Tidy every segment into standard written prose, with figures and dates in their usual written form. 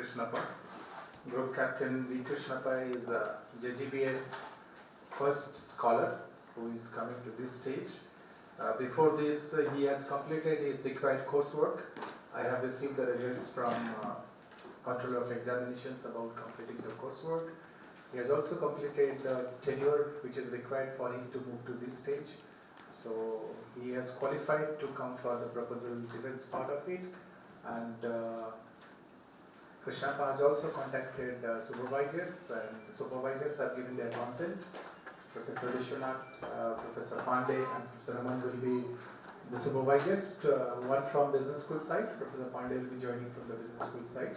Krishnappa. Group Captain V. Krishnappa is JGB's first scholar who is coming to this stage. Before this, he has completed his required coursework. I have received the results from Controller of Examinations about completing the coursework. He has also completed the tenure which is required for him to move to this stage. So he has qualified to come for the proposal defense part of it. And Krishnappa has also contacted supervisors, and supervisors have given their consent. Professor Vishwanath, Professor Pandey, and Professor Raman will be the supervisors. One from business school side, Professor Pandey will be joining from the business school side.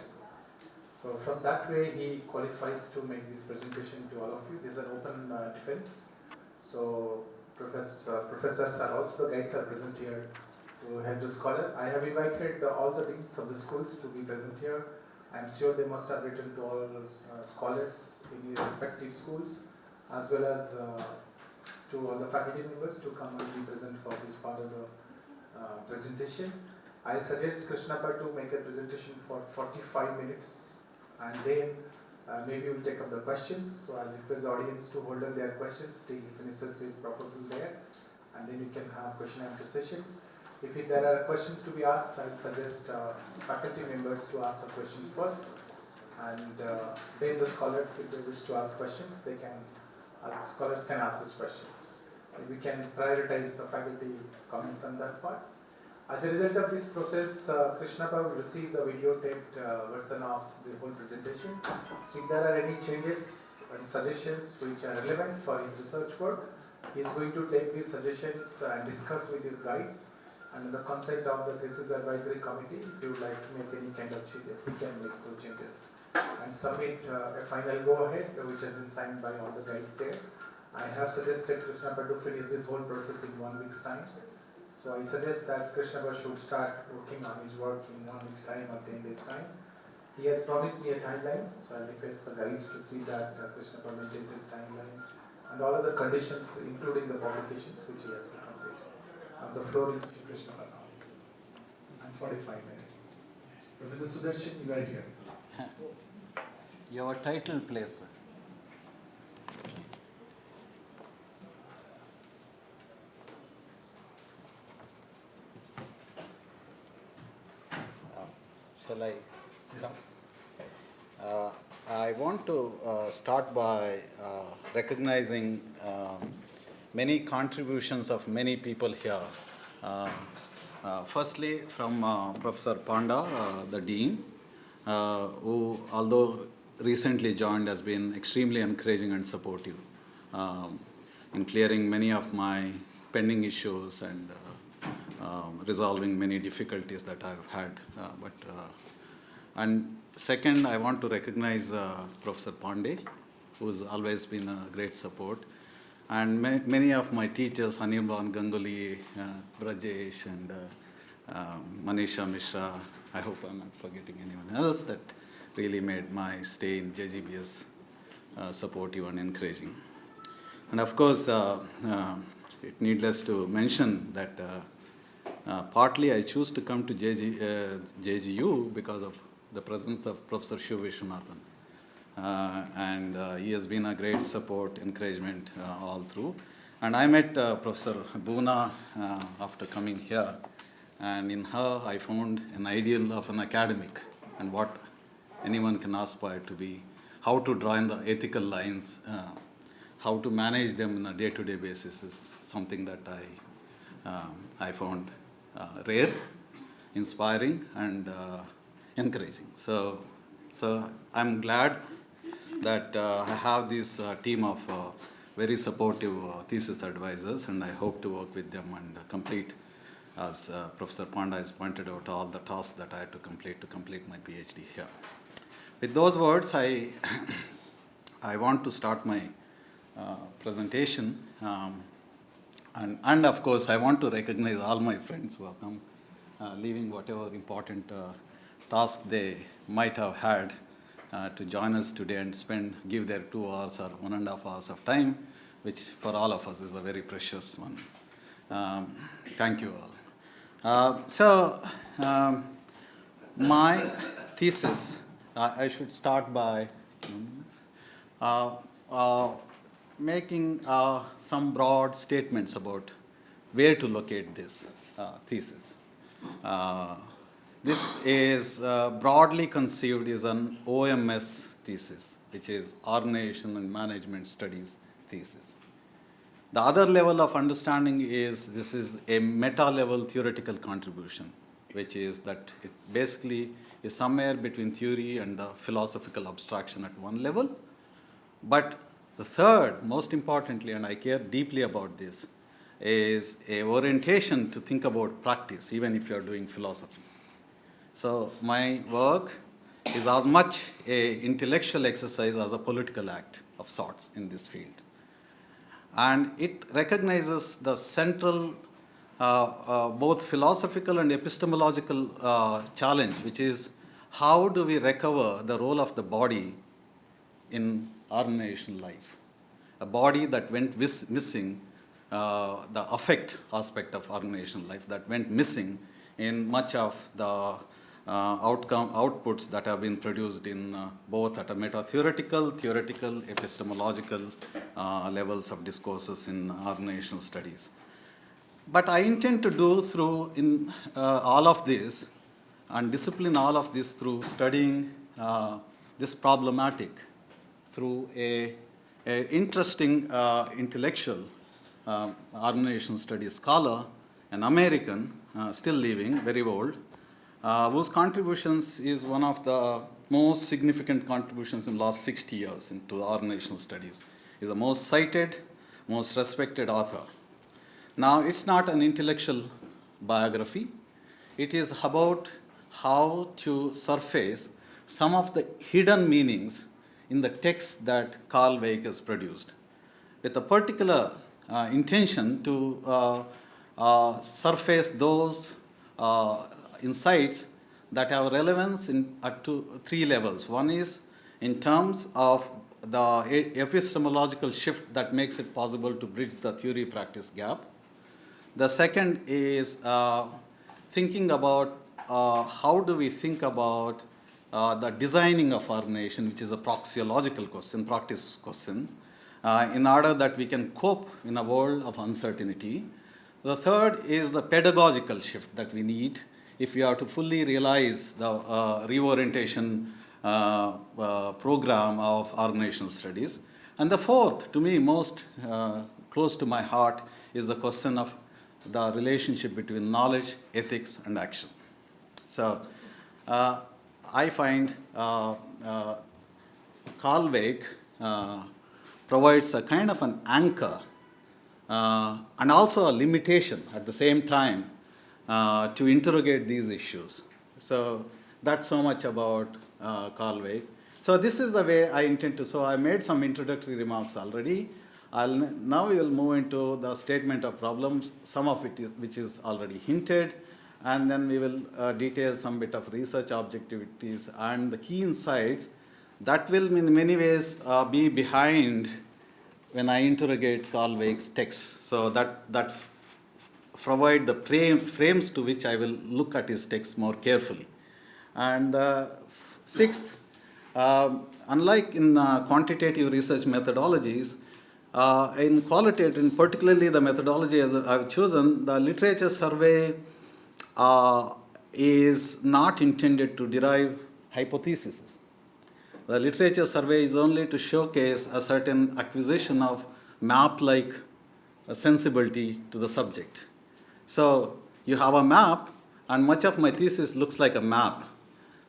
So from that way, he qualifies to make this presentation to all of you. This is an open defense. So professors are also the guides are present here to help the scholar. I have invited all the deans of the schools to be present here. I am sure they must have written to all scholars in their respective schools, as well as to all the faculty members to come and be present for this part of the presentation. I suggest Krishnappa to make a presentation for 45 minutes, and then maybe we'll take up the questions. So I'll request the audience to hold on their questions till he finishes his proposal there, and then we can have question and answer sessions. If there are questions to be asked, I'll suggest faculty members to ask the questions first, and then the scholars, if they wish to ask questions, they can. Scholars can ask those questions. We can prioritize the faculty comments on that part. As a result of this process, Krishnappa will receive the videotaped version of the whole presentation. So if there are any changes and suggestions which are relevant for his research work, he is going to take these suggestions and discuss with his guides. And the consent of the thesis advisory committee, if you would like to make any kind of changes, he can make those changes and submit a final go-ahead which has been signed by all the guides there. I have suggested Krishnappa to finish this whole process in 1 week's time. So I suggest that Krishnappa should start working on his work in 1 week's time or 10 days' time. He has promised me a timeline, so I request the guides to see that Krishnappa maintains his timeline and all other conditions, including the publications which he has to complete. The floor is to Krishnappa now. And 45 minutes. Professor Sudarshan, you are here. Your title, please. Shall I start? I want to start by recognizing many contributions of many people here. Firstly, from Professor Panda, the Dean, who, although recently joined, has been extremely encouraging and supportive in clearing many of my pending issues and resolving many difficulties that I've had. And second, I want to recognize Professor Pandey, who's always been a great support. And many of my teachers, Anirban Ganguly, Brajesh, and Manisha Mishra, I hope I'm not forgetting anyone else, that really made my stay in JGBS supportive and encouraging. And of course, it needless to mention that partly I choose to come to JGU because of the presence of Professor Shiv Vishwanathan. And he has been a great support, encouragement all through. And I met Professor Boona after coming here, and in her I found an ideal of an academic and what anyone can aspire to be, how to draw in the ethical lines, how to manage them on a day-to-day basis is something that I found rare, inspiring, and encouraging. So I'm glad that I have this team of very supportive thesis advisors, and I hope to work with them and complete, as Professor Panda has pointed out, all the tasks that I had to complete my PhD here. With those words, I want to start my presentation. And of course, I want to recognize all my friends who have come, leaving whatever important task they might have had to join us today and give their 2 hours or 1.5 hours of time, which for all of us is a very precious one. Thank you all. My thesis I should start by uh, uh, making some broad statements about where to locate this thesis. Uh, this is broadly conceived as an OMS thesis, which is Organization and Management Studies thesis. The other level of understanding is this is a meta-level theoretical contribution, which is that it basically is somewhere between theory and the philosophical abstraction at one level. But the third, most importantly, and I care deeply about this, is a orientation to think about practice, even if you are doing philosophy. So my work is as much an intellectual exercise as a political act of sorts in this field. And it recognizes the central both philosophical and epistemological challenge, which is how do we recover the role of the body in organizational life? A body that went missing, the affect aspect of organizational life that went missing in much of the outputs that have been produced in both at a meta-theoretical, theoretical, epistemological levels of discourses in organizational studies. But I intend to do through in all of this and discipline all of this through studying this problematic through a interesting intellectual organizational studies scholar, an American, still living, very old, whose contributions is one of the most significant contributions in the last 60 years into organizational studies. He's the most cited, most respected author. Now, it's not an intellectual biography. It is about how to surface some of the hidden meanings in the text that Carl Weick has produced, with a particular intention to surface those insights that have relevance at three levels. One is in terms of the epistemological shift that makes it possible to bridge the theory-practice gap. The second is thinking about how do we think about the designing of organization, which is a praxeological question, practice question, in order that we can cope in a world of uncertainty. The third is the pedagogical shift that we need if we are to fully realize the reorientation program of organizational studies. And the fourth, to me most close to my heart, is the question of the relationship between knowledge, ethics, and action. So I find Carl Weick provides a kind of an anchor and also a limitation at the same time to interrogate these issues. So that's so much about Carl Weick. So this is the way I intend to. So I made some introductory remarks already. Now we will move into the statement of problems, some of it which is already hinted, and then we will detail some bit of research objectivities and the key insights that will in many ways be behind when I interrogate Carl Weick's text. So that provide the frames to which I will look at his text more carefully. And sixth, unlike in quantitative research methodologies, in qualitative, and particularly the methodology as I've chosen, the literature survey is not intended to derive hypotheses. The literature survey is only to showcase a certain acquisition of map-like sensibility to the subject. So you have a map, and much of my thesis looks like a map.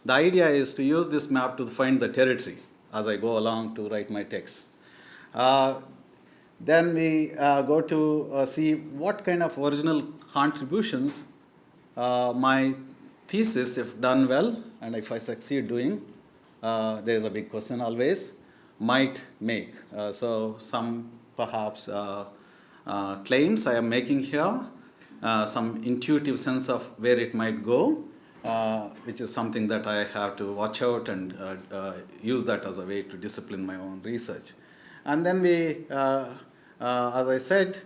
The idea is to use this map to find the territory as I go along to write my text. Then we go to see what kind of original contributions my thesis, if done well, and if I succeed doing, there is a big question always, might make. So some perhaps claims I am making here, some intuitive sense of where it might go, which is something that I have to watch out and use that as a way to discipline my own research. And then we, as I said,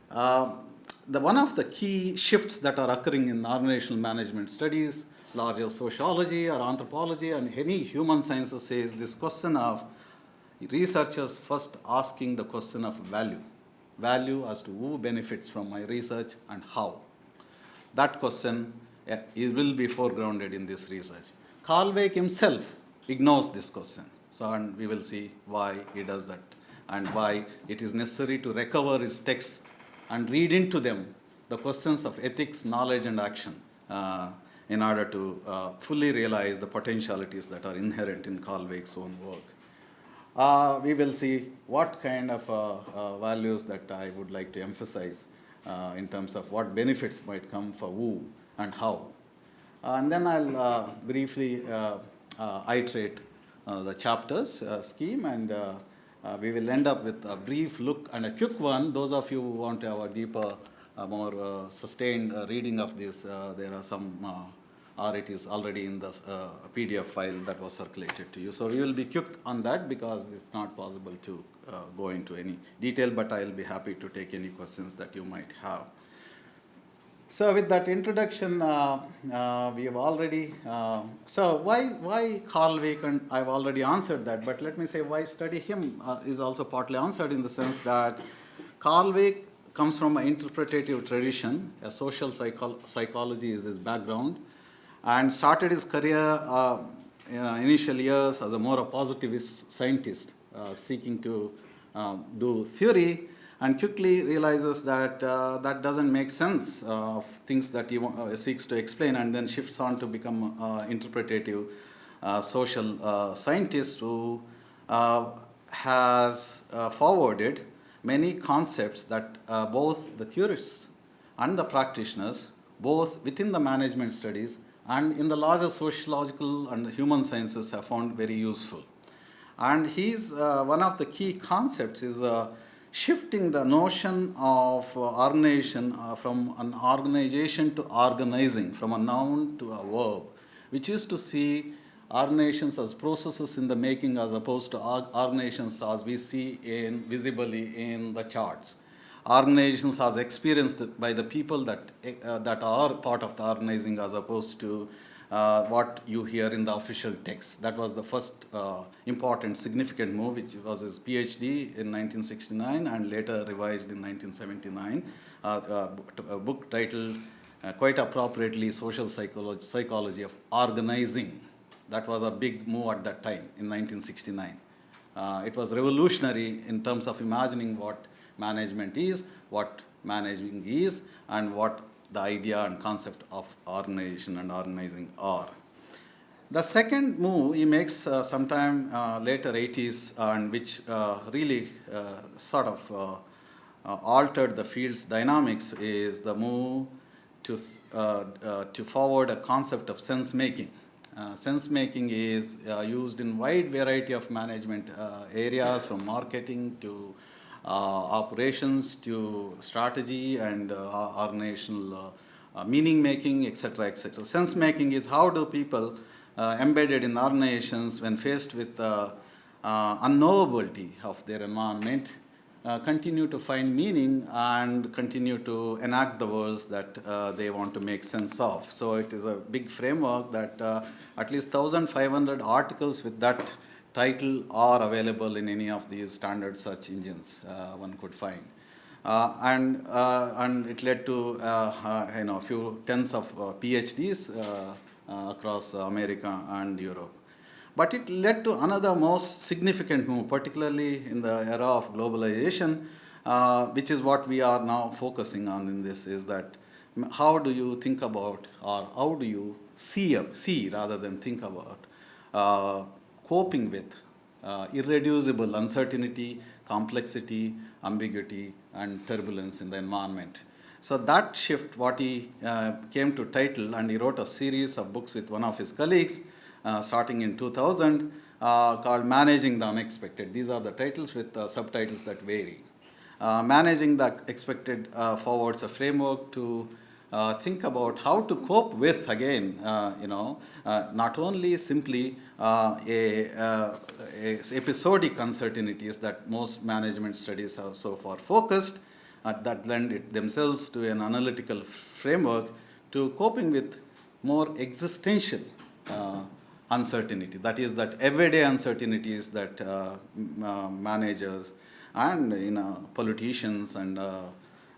one of the key shifts that are occurring in organizational management studies larger sociology or anthropology and any human sciences says this question of researchers first asking the question of value. Value as to who benefits from my research and how. That question it will be foregrounded in this research. Carl Weick himself ignores this question. So, and we will see why he does that and why it is necessary to recover his texts and read into them the questions of ethics, knowledge, and action in order to fully realize the potentialities that are inherent in Carl Weick's own work. We will see what kind of values that I would like to emphasize in terms of what benefits might come for who and how. And then I'll briefly iterate the chapters scheme, and we will end up with a brief look and a quick one. Those of you who want to have a deeper, more sustained reading of this, there are some, or it is already in the PDF file that was circulated to you. So we will be quick on that because it's not possible to go into any detail, but I'll be happy to take any questions that you might have. So with that introduction, we have already, so why Carl Weick, and I've already answered that, but let me say why study him is also partly answered in the sense that Carl Weick comes from an interpretative tradition, a social psychology is his background, and started his career initial years as a more positivist scientist, seeking to do theory, and quickly realizes that that doesn't make sense of things that he seeks to explain, and then shifts on to become interpretative social scientist who has forwarded many concepts that both the theorists and the practitioners, both within the management studies and in the larger sociological and the human sciences, have found very useful. And he's one of the key concepts is shifting the notion of organization from an organization to organizing, from a noun to a verb, which is to see organizations as processes in the making as opposed to organizations as we see visibly in the charts. Organizations as experienced by the people that are part of the organizing as opposed to what you hear in the official text. That was the first important, significant move, which was his PhD in 1969 and later revised in 1979. A book titled, quite appropriately, Social Psychology of Organizing. That was a big move at that time in 1969. It was revolutionary in terms of imagining what management is, what managing is, and what the idea and concept of organization and organizing are. The second move he makes sometime later 80s, and which really sort of altered the field's dynamics, is the move to forward a concept of sense making. Sense making is used in wide variety of management areas, from marketing to operations to strategy and organizational meaning making, etc., etc. Sense making is how do people embedded in organizations, when faced with unknowability of their environment, continue to find meaning and continue to enact the worlds that they want to make sense of. So it is a big framework that at least 1,500 articles with that title are available in any of these standard search engines one could find. And it led to a few tens of PhDs across America and Europe. But it led to another most significant move, particularly in the era of globalization, which is what we are now focusing on in this, is that how do you think about, or how do you see rather than think about, coping with irreducible uncertainty, complexity, ambiguity, and turbulence in the environment. So that shift, what he came to title, and he wrote a series of books with one of his colleagues, starting in 2000, called Managing the Unexpected. These are the titles with subtitles that vary. Managing the Expected forwards a framework to think about how to cope with, again, not only simply episodic uncertainties that most management studies have so far focused, that lend it themselves to an analytical framework to coping with more existential uncertainty. That is, that everyday uncertainties that managers and politicians and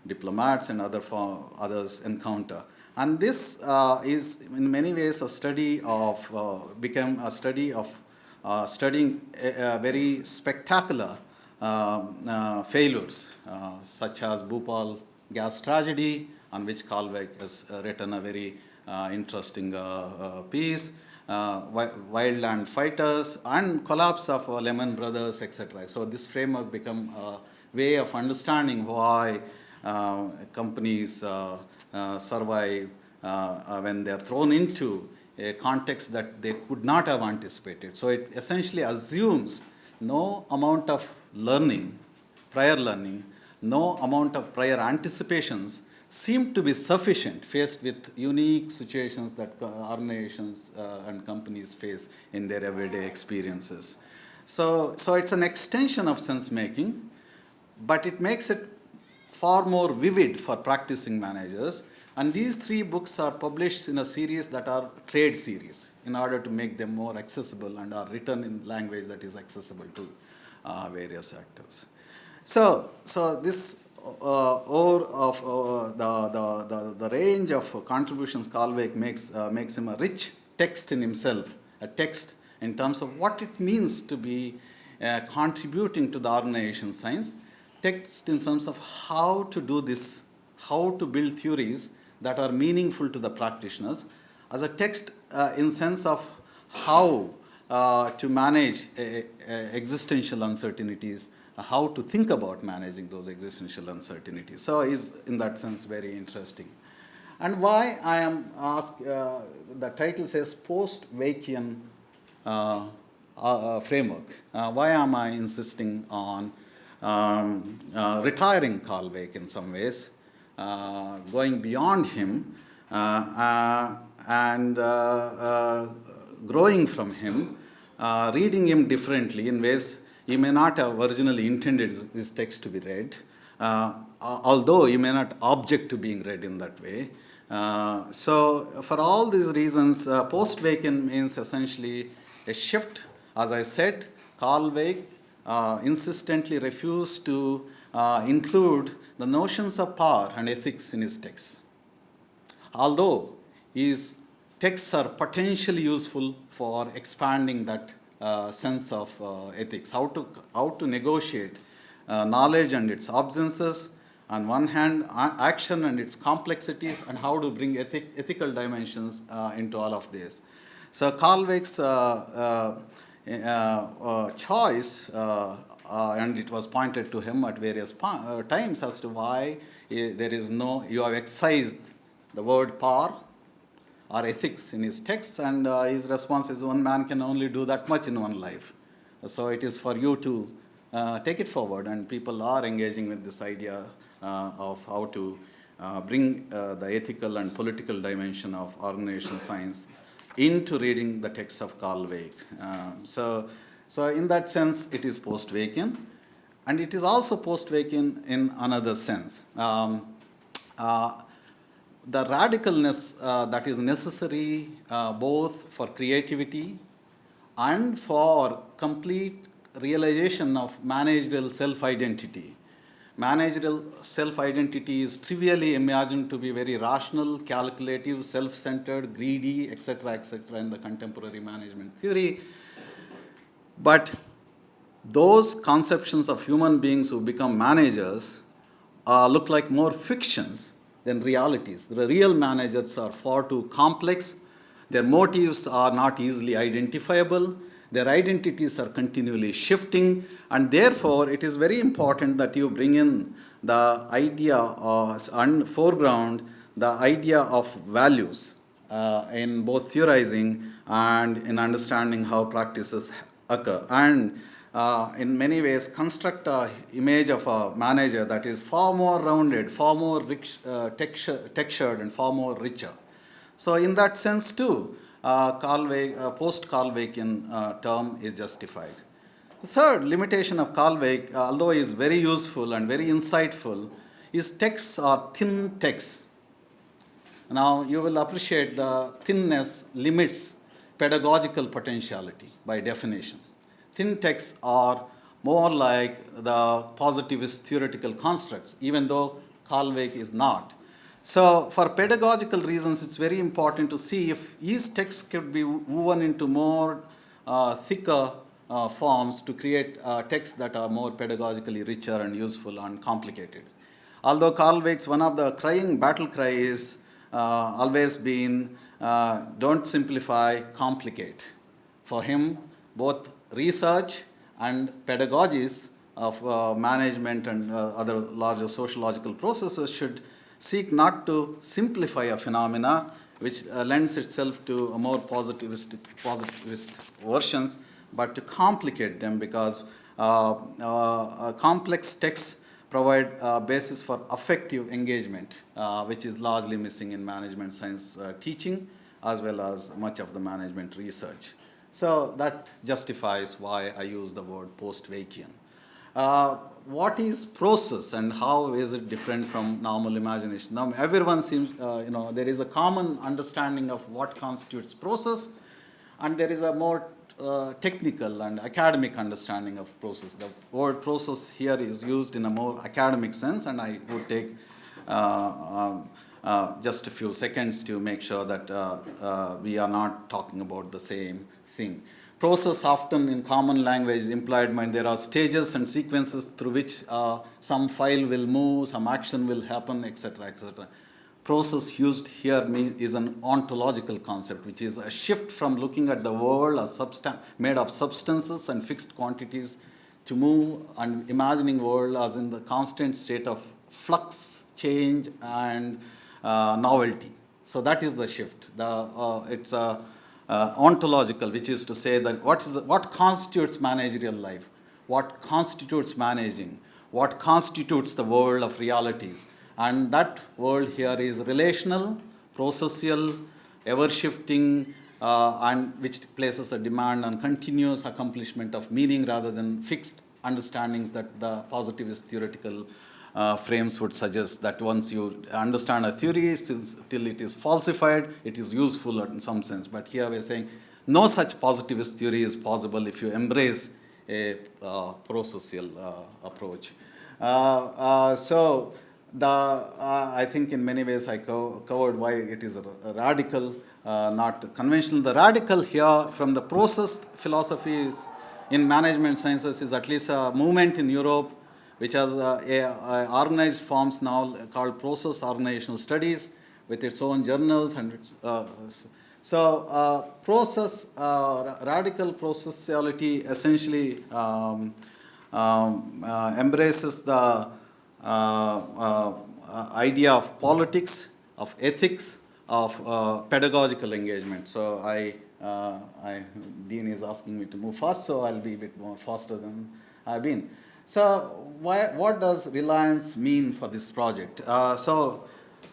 diplomats and others encounter. And this is in many ways a study of, became a study of studying a very spectacular failures, such as Bhopal gas tragedy, on which Kalvik has written a very interesting piece, wildland fighters, and collapse of Lehman Brothers, etc. So this framework become a way of understanding why companies survive when they are thrown into a context that they could not have anticipated. So it essentially assumes no amount of learning, prior learning, no amount of prior anticipations seem to be sufficient faced with unique situations that organizations and companies face in their everyday experiences. So it's an extension of sense making, but it makes it far more vivid for practicing managers. And these 3 books are published in a series that are trade series in order to make them more accessible and are written in language that is accessible to various actors. So this the range of contributions Kalvik makes him a rich text in himself, a text in terms of what it means to be contributing to the organization science, text in terms of how to do this, how to build theories that are meaningful to the practitioners, as a text in sense of how to manage existential uncertainties, how to think about managing those existential uncertainties. So is in that sense very interesting. And why I am asked, the title says post-Wakian framework. Why am I insisting on retiring Kalvik in some ways, going beyond him and growing from him, reading him differently in ways he may not have originally intended this text to be read, although he may not object to being read in that way. So for all these reasons, post-Wakian means essentially a shift. As I said, Kalvik insistently refused to include the notions of power and ethics in his texts. Although his texts are potentially useful for expanding that sense of ethics, how to negotiate knowledge and its absences, on one hand, action and its complexities, and how to bring ethical dimensions into all of this. So Kalvik's choice, and it was pointed to him at various times as to why there is no, you have excised the word power or ethics in his texts, and his response is, one man can only do that much in one life. So it is for you to take it forward, and people are engaging with this idea of how to bring the ethical and political dimension of organizational science into reading the text of Kalvik. So in that sense, it is post-Wakian, and it is also post-Wakian in another sense. The radicalness that is necessary both for creativity and for complete realization of managerial self-identity. Managerial self-identity is trivially imagined to be very rational, calculative, self-centered, greedy, etc., in the contemporary management theory. But those conceptions of human beings who become managers look like more fictions than realities. The real managers are far too complex. Their motives are not easily identifiable. Their identities are continually shifting, and therefore it is very important that you bring in the idea and foreground the idea of values in both theorizing and in understanding how practices occur, and in many ways construct an image of a manager that is far more rounded, far more rich, textured, and far more richer. So in that sense too, post-Kalvikian term is justified. The third limitation of Kalvik, although he is very useful and very insightful, his texts are thin texts. Now, you will appreciate the thinness limits pedagogical potentiality by definition. Thin texts are more like the positivist theoretical constructs, even though Kalvik is not. So, for pedagogical reasons, it's very important to see if each text could be woven into more thicker forms to create texts that are more pedagogically richer and useful and complicated. Although Karl Weick's one of the crying battle cry is always been don't simplify, complicate. For him, both research and pedagogies of management and other larger sociological processes should seek not to simplify a phenomena which lends itself to a more positivist versions, but to complicate them because complex texts provide a basis for effective engagement, which is largely missing in management science teaching as well as much of the management research. So that justifies why I use the word post-Weichian. What is process and how is it different from normal imagination? Now, everyone seems, there is a common understanding of what constitutes process, and there is a more technical and academic understanding of process. The word process here is used in a more academic sense, and I would take just a few seconds to make sure that we are not talking about the same thing. Process often in common language implied when there are stages and sequences through which some file will move, some action will happen, etc., etc. Process used here is an ontological concept, which is a shift from looking at the world as made of substances and fixed quantities to move and imagining world as in the constant state of flux, change, and novelty. So that is the shift. It's a ontological, which is to say that what constitutes managerial life, what constitutes managing, what constitutes the world of realities. And that world here is relational, processual, ever-shifting, and which places a demand on continuous accomplishment of meaning rather than fixed understandings that the positivist theoretical frames would suggest that once you understand a theory, till it is falsified, it is useful in some sense. But here we are saying no such positivist theory is possible if you embrace a processual approach. I think in many ways I covered why it is a radical, not conventional. The radical here from the process philosophy is in management sciences is at least a movement in Europe which has organized forms now called process organizational studies with its own journals and its, process, radical processuality essentially embraces the idea of politics, of ethics, of pedagogical engagement. So Dean is asking me to move fast, so I'll be a bit more faster than I've been. So what does reliance mean for this project? So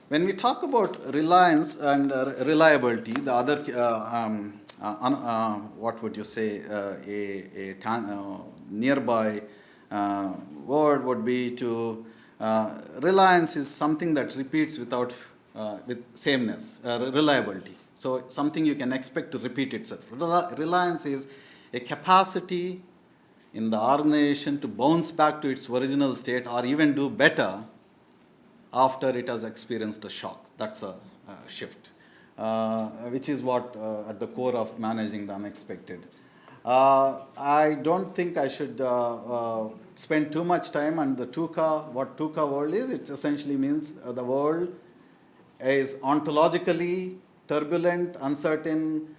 when we talk about reliance and reliability, the other, what would you say, nearby word would be to reliance is something that repeats with sameness, reliability. So something you can expect to repeat itself. Reliance is a capacity in the organization to bounce back to its original state or even do better after it has experienced a shock. That's a shift, which is what at the core of managing the unexpected. I don't think I should spend too much time on the what TUCA world is. It essentially means the world is ontologically turbulent, uncertain,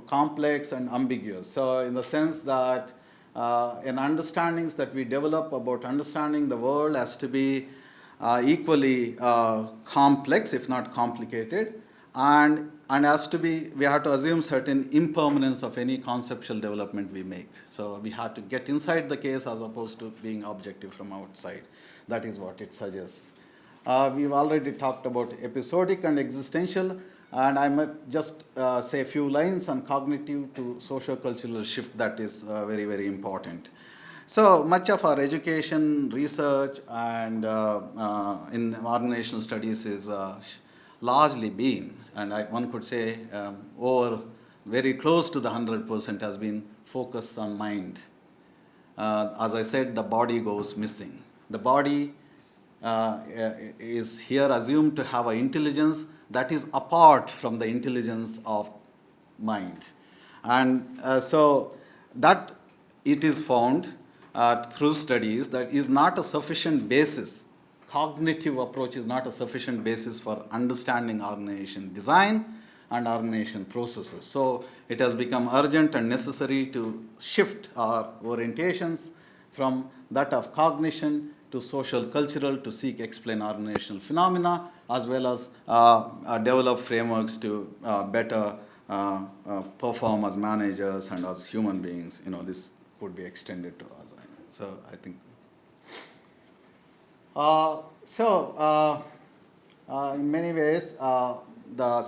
complex, and ambiguous. So in the sense that in understandings that we develop about understanding the world has to be equally complex, if not complicated, and has to be, we have to assume certain impermanence of any conceptual development we make. So we have to get inside the case as opposed to being objective from outside. That is what it suggests. We've already talked about episodic and existential, and I might just say a few lines on cognitive to socio-cultural shift that is very, very important. So much of our education, research, and in organizational studies is largely been, and one could say over very close to the 100% has been focused on mind. As I said, the body goes missing. The body is here assumed to have an intelligence that is apart from the intelligence of mind. And so that it is found through studies that is not a sufficient basis. Cognitive approach is not a sufficient basis for understanding organization design and organization processes. So it has become urgent and necessary to shift our orientations from that of cognition to social cultural to seek explain organizational phenomena, as well as develop frameworks to better perform as managers and as human beings. This could be extended to us. So I think. In many ways, the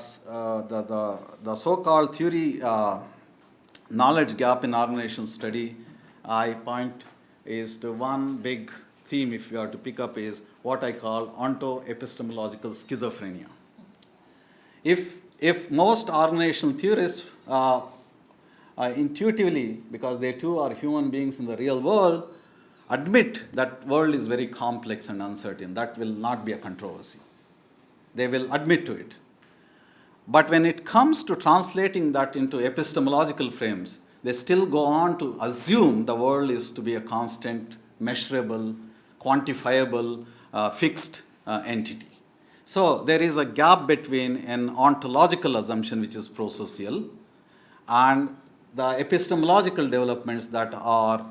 so-called theory knowledge gap in organizational study, I point is to one big theme, if you are to pick up, is what I call onto-epistemological schizophrenia. If most organizational theorists intuitively, because they too are human beings in the real world, admit that world is very complex and uncertain, that will not be a controversy. They will admit to it. But when it comes to translating that into epistemological frames, they still go on to assume the world is to be a constant, measurable, quantifiable, fixed entity. So there is a gap between an ontological assumption, which is prosocial, and the epistemological developments that are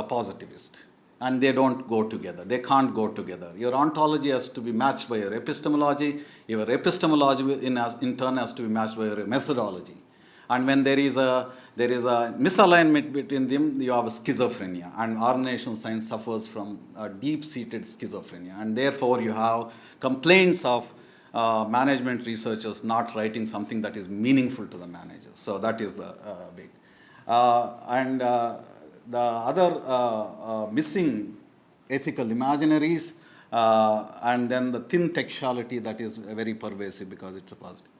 positivist. And they don't go together. They can't go together. Your ontology has to be matched by your epistemology. Your epistemology in turn has to be matched by your methodology. And when there is a misalignment between them, you have a schizophrenia. And organizational science suffers from a deep-seated schizophrenia. And therefore, you have complaints of management researchers not writing something that is meaningful to the managers. So that is the big. The other missing ethical imaginaries, and then the thin textuality that is very pervasive because it's a positive.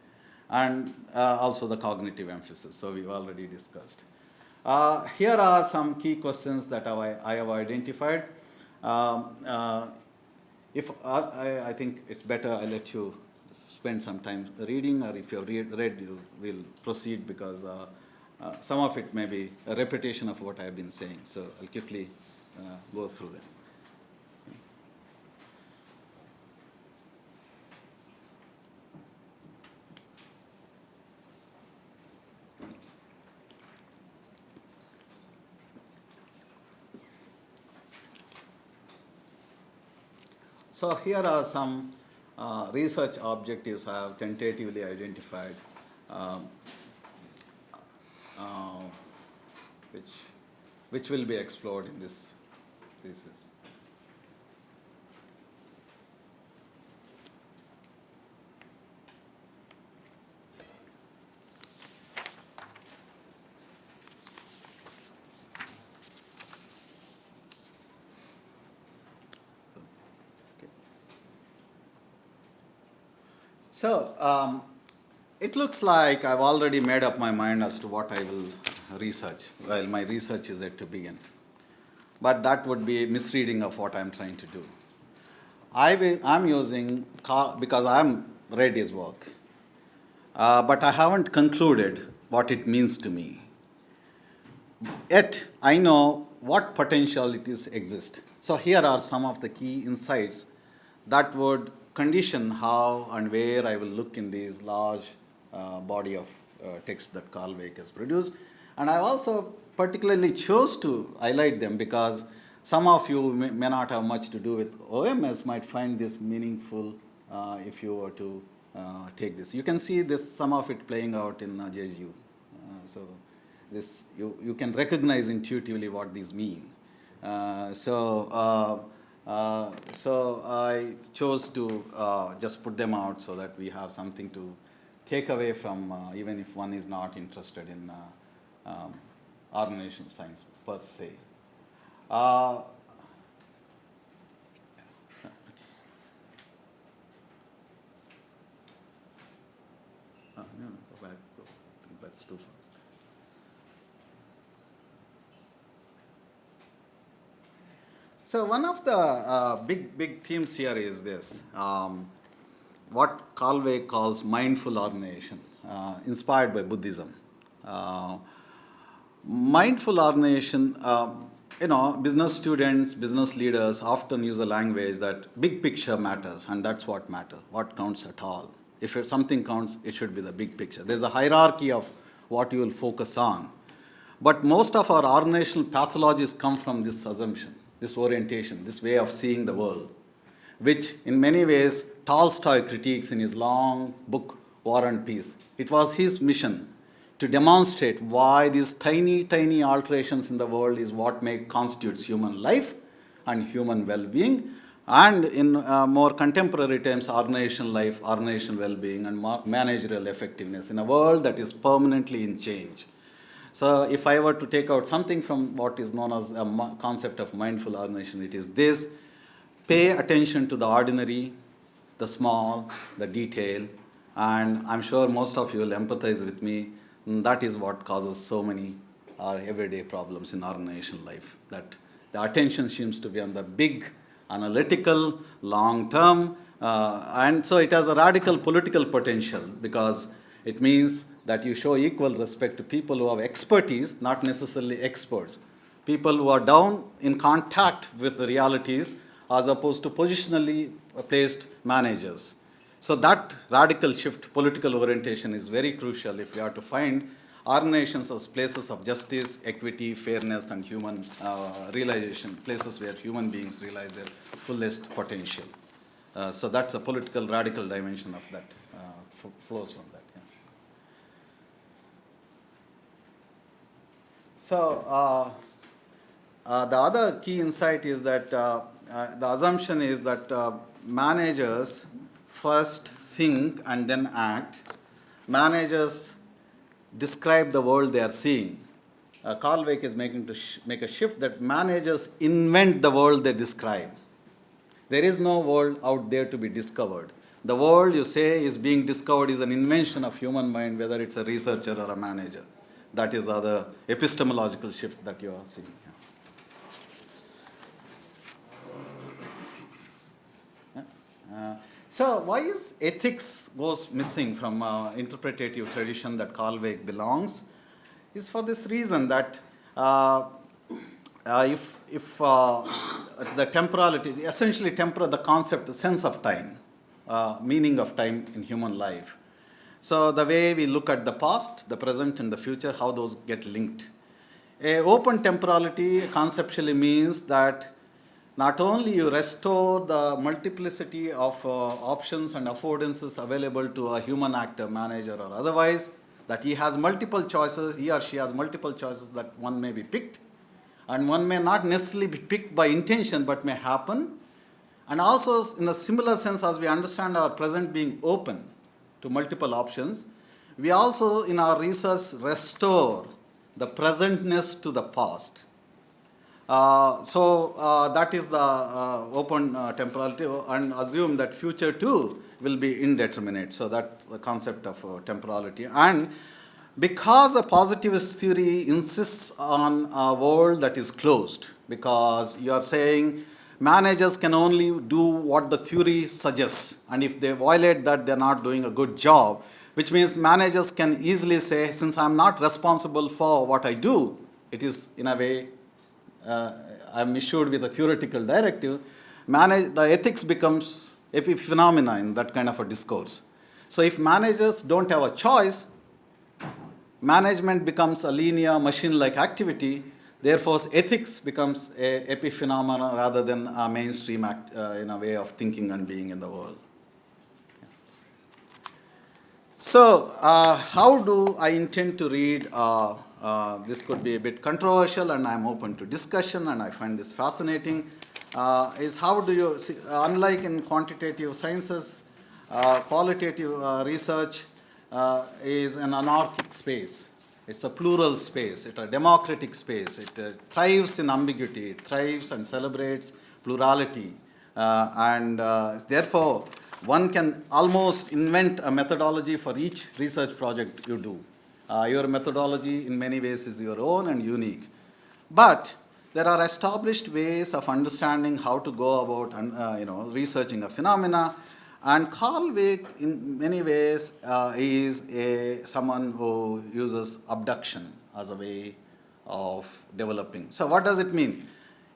And also the cognitive emphasis, so we've already discussed. Here are some key questions that I have identified. I think it's better I let you spend some time reading, or if you've read, you will proceed, because some of it may be a repetition of what I've been saying. So I'll quickly go through them. So here are some research objectives I have tentatively identified, which will be explored in this thesis. So it looks like I've already made up my mind as to what I will research. Well, my research is yet to begin. But that would be a misreading of what I'm trying to do. I'm using, because I'm read his work, but I haven't concluded what it means to me. Yet, I know what potentialities exist. So here are some of the key insights that would condition how and where I will look in these large body of text that Carl Weick has produced. And I also particularly chose to highlight them because some of you may not have much to do with OMS, might find this meaningful if you were to take this. You can see this, some of it playing out in JSU. So this, you can recognize intuitively what these mean. So I chose to just put them out so that we have something to take away from, even if one is not interested in organizational science per se. too fast. So one of the big themes here is this, what Calvey calls mindful organization, inspired by Buddhism. Mindful organization, business students, business leaders often use a language that big picture matters, and that's what matters, what counts at all. If something counts, it should be the big picture. There's a hierarchy of what you will focus on. But most of our organizational pathologies come from this assumption, this orientation, this way of seeing the world, which in many ways Tolstoy critiques in his long book, War and Peace. It was his mission to demonstrate why these tiny alterations in the world is what constitutes human life and human well-being, and in more contemporary terms, organizational life, organizational well-being, and managerial effectiveness in a world that is permanently in change. So if I were to take out something from what is known as a concept of mindful organization, it is this: pay attention to the ordinary, the small, the detail, and I'm sure most of you will empathize with me. That is what causes so many everyday problems in organizational life, that the attention seems to be on the big, analytical, long-term, and so it has a radical political potential, because it means that you show equal respect to people who have expertise, not necessarily experts. People who are down in contact with the realities as opposed to positionally placed managers. So that radical shift, political orientation, is very crucial if we are to find organizations as places of justice, equity, fairness, and human realization, places where human beings realize their fullest potential. So that's a political radical dimension of that, flows from that. So the other key insight is that the assumption is that managers first think and then act. Managers describe the world they are seeing. Carl Weick is making to make a shift that managers invent the world they describe. There is no world out there to be discovered. The world you say is being discovered is an invention of human mind, whether it's a researcher or a manager. That is the other epistemological shift that you are seeing. So why is ethics goes missing from interpretative tradition that Carl Weick belongs? Is for this reason that if the temporality, essentially the concept, the sense of time, meaning of time in human life. So the way we look at the past, the present, and the future, how those get linked. A open temporality conceptually means that not only you restore the multiplicity of options and affordances available to a human actor, manager, or otherwise, that he has multiple choices, he or she has multiple choices that one may be picked, and one may not necessarily be picked by intention, but may happen. And also, in a similar sense, as we understand our present being open to multiple options, we also, in our research, restore the presentness to the past. So that is the open temporality, and assume that future too will be indeterminate. So that's the concept of temporality. And because a positivist theory insists on a world that is closed, because you are saying managers can only do what the theory suggests, and if they violate that, they're not doing a good job, which means managers can easily say, since I'm not responsible for what I do, it is in a way, I'm issued with a theoretical directive, the ethics becomes epiphenomena in that kind of a discourse. So if managers don't have a choice, management becomes a linear machine-like activity. Therefore, ethics becomes a epiphenomena rather than a mainstream act, in a way of thinking and being in the world. So, how do I intend to read? This could be a bit controversial, and I'm open to discussion, and I find this fascinating. Is how do you see, unlike in quantitative sciences, qualitative research is an anarchic space. It's a plural space. It's a democratic space. It thrives in ambiguity. It thrives and celebrates plurality. And therefore, one can almost invent a methodology for each research project you do. Your methodology in many ways is your own and unique. But there are established ways of understanding how to go about researching a phenomena. And Carl Weick, in many ways, is someone who uses abduction as a way of developing. So what does it mean?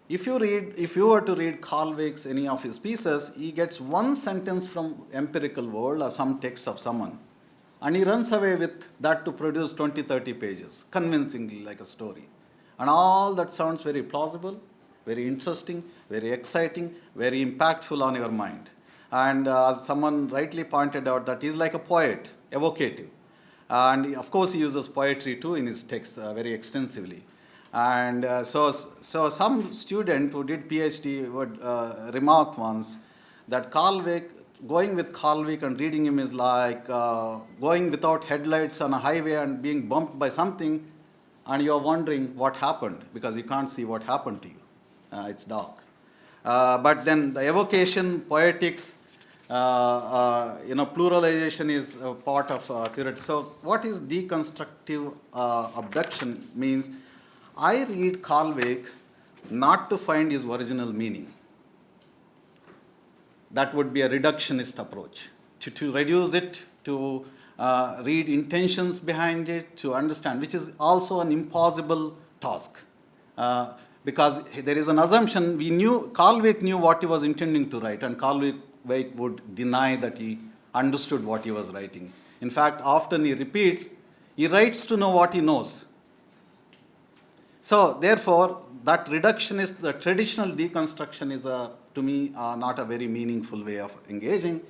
If you were to read Carl Weick's any of his pieces, he gets one sentence from empirical world or some text of someone, and he runs away with that to produce 20, 30 pages, convincingly like a story. And all that sounds very plausible, very interesting, very exciting, very impactful on your mind. And as someone rightly pointed out, that he's like a poet, evocative. And of course, he uses poetry too in his texts very extensively. And so some student who did PhD would remark once that going with Carl Weick and reading him is like going without headlights on a highway and being bumped by something, and you're wondering what happened because you can't see what happened to you. It's dark. But then the evocation, poetics, pluralization is a part of theory. So what is deconstructive abduction means? I read Carl Weick not to find his original meaning. That would be a reductionist approach. To reduce it, to read intentions behind it, to understand, which is also an impossible task. Because there is an assumption, Carl Weick knew what he was intending to write, and Carl Weick would deny that he understood what he was writing. In fact, often he repeats, he writes to know what he knows. So therefore, that reductionist, the traditional deconstruction is, to me, not a very meaningful way of engaging.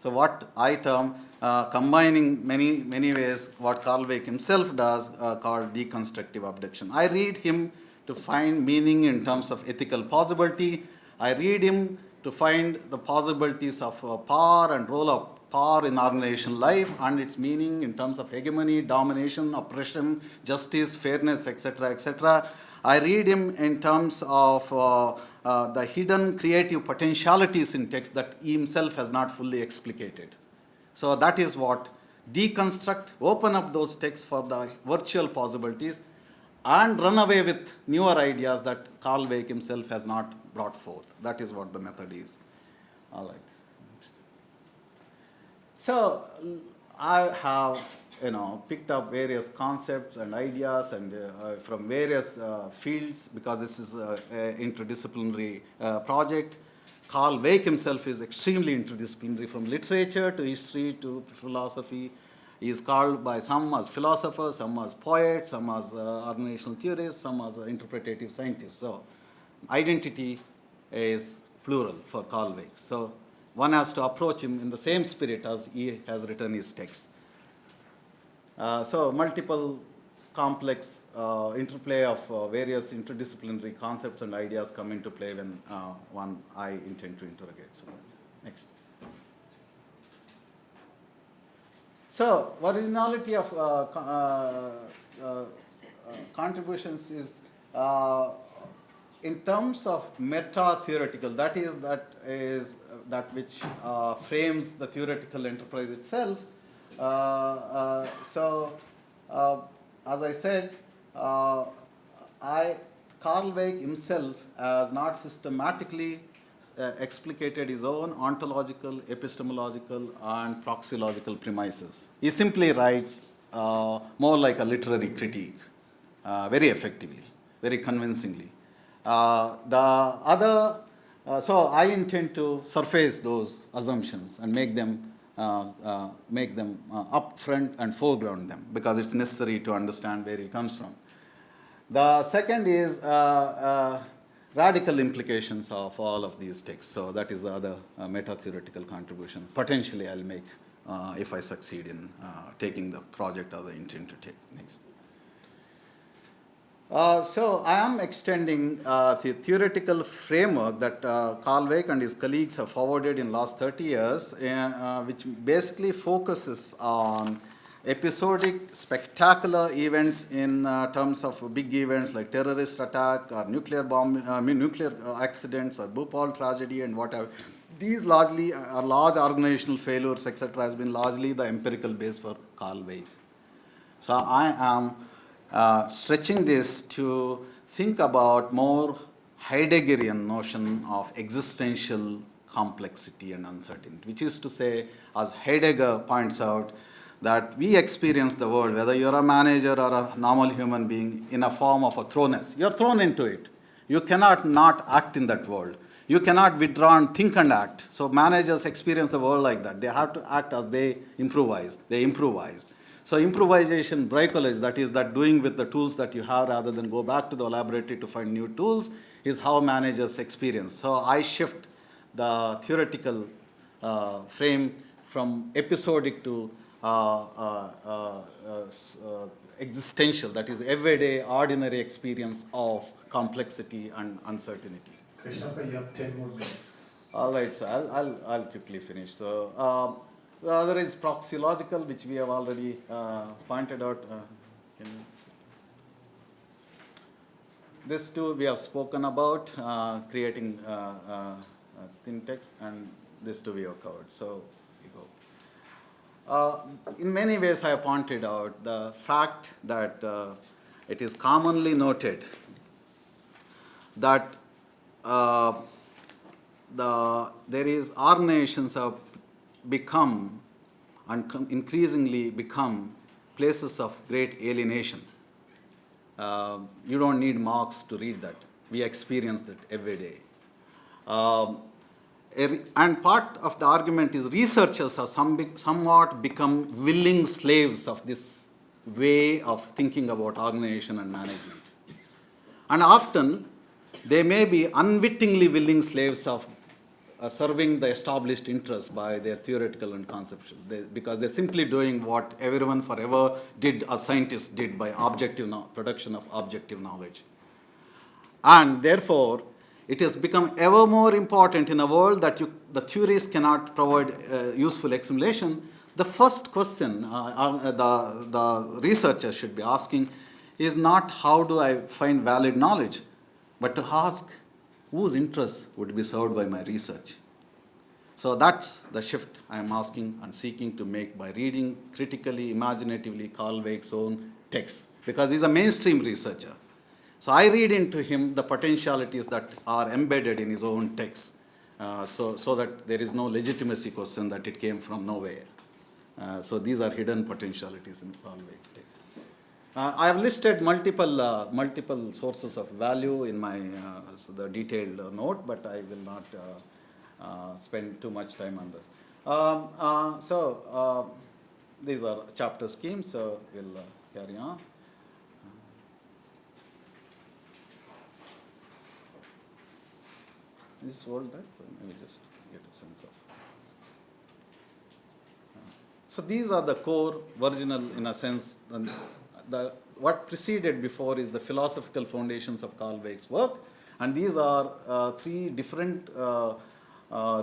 So what I term combining many ways what Carl Weick himself does, called deconstructive abduction. I read him to find meaning in terms of ethical possibility. I read him to find the possibilities of power and role of power in organizational life and its meaning in terms of hegemony, domination, oppression, justice, fairness, etc., etc. I read him in terms of the hidden creative potentialities in text that he himself has not fully explicated. So that is what deconstruct, open up those texts for the virtual possibilities and run away with newer ideas that Carl Weick himself has not brought forth. That is what the method is. All right. So I have picked up various concepts and ideas and from various fields, because this is an interdisciplinary project. Carl Weick himself is extremely interdisciplinary, from literature to history to philosophy. He is called by some as philosopher, some as poet, some as organizational theorist, some as interpretative scientist. So identity is plural for Carl Weick. So one has to approach him in the same spirit as he has written his text. So multiple complex interplay of various interdisciplinary concepts and ideas come into play when one I intend to interrogate. So next. So originality of contributions is in terms of meta-theoretical, that is that which frames the theoretical enterprise itself. As I said, Carl Weick himself has not systematically explicated his own ontological, epistemological, and praxeological premises. He simply writes more like a literary critique, very effectively, very convincingly. So I intend to surface those assumptions and make them upfront and foreground them, because it's necessary to understand where he comes from. The second is radical implications of all of these texts. So that is the other meta-theoretical contribution. Potentially I'll make if I succeed in taking the project as I intend to take. Next. So I am extending the theoretical framework that Carl Weick and his colleagues have forwarded in the last 30 years, which basically focuses on episodic, spectacular events in terms of big events like terrorist attack or nuclear accidents or Bhopal tragedy and whatever. These largely large organizational failures, etc., has been largely the empirical base for Carl Weick. So I am stretching this to think about more Heideggerian notion of existential complexity and uncertainty, which is to say, as Heidegger points out, that we experience the world, whether you're a manager or a normal human being, in a form of a thrownness. You're thrown into it. You cannot not act in that world. You cannot withdraw and think and act. So managers experience the world like that. They have to act as they improvise. They improvise. So improvisation, bricolage, that is that doing with the tools that you have rather than go back to the laboratory to find new tools, is how managers experience. So I shift the theoretical frame from episodic to existential, that is everyday, ordinary experience of complexity and uncertainty. Krishnappa, you have 10 more minutes. All right, so I'll quickly finish. So the other is proxylogical, which we have already pointed out. This too we have spoken about, creating thin text, and this too we have covered. So we go. In many ways, I have pointed out the fact that it is commonly noted that organizations have become and increasingly become places of great alienation. You don't need Marx to read that. We experience it every day. And part of the argument is researchers have somewhat become willing slaves of this way of thinking about organization and management. And often, they may be unwittingly willing slaves of serving the established interests by their theoretical and conceptual, because they're simply doing what everyone forever did, as scientists did, by production of objective knowledge. And therefore, it has become ever more important in a world that the theories cannot provide useful explanation. The first question the researcher should be asking is not how do I find valid knowledge, but to ask whose interests would be served by my research. So that's the shift I am asking and seeking to make by reading critically, imaginatively Carl Weick's own texts, because he's a mainstream researcher. So I read into him the potentialities that are embedded in his own texts, so that there is no legitimacy question that it came from nowhere. So these are hidden potentialities in Carl Weick's texts. I have listed multiple sources of value in my the detailed note, but I will not spend too much time on this. These are chapter schemes, so we'll carry on. Is this all that? Let me just get a sense of. So these are the core, original, in a sense. What preceded before is the philosophical foundations of Carl Weick's work, and these are three different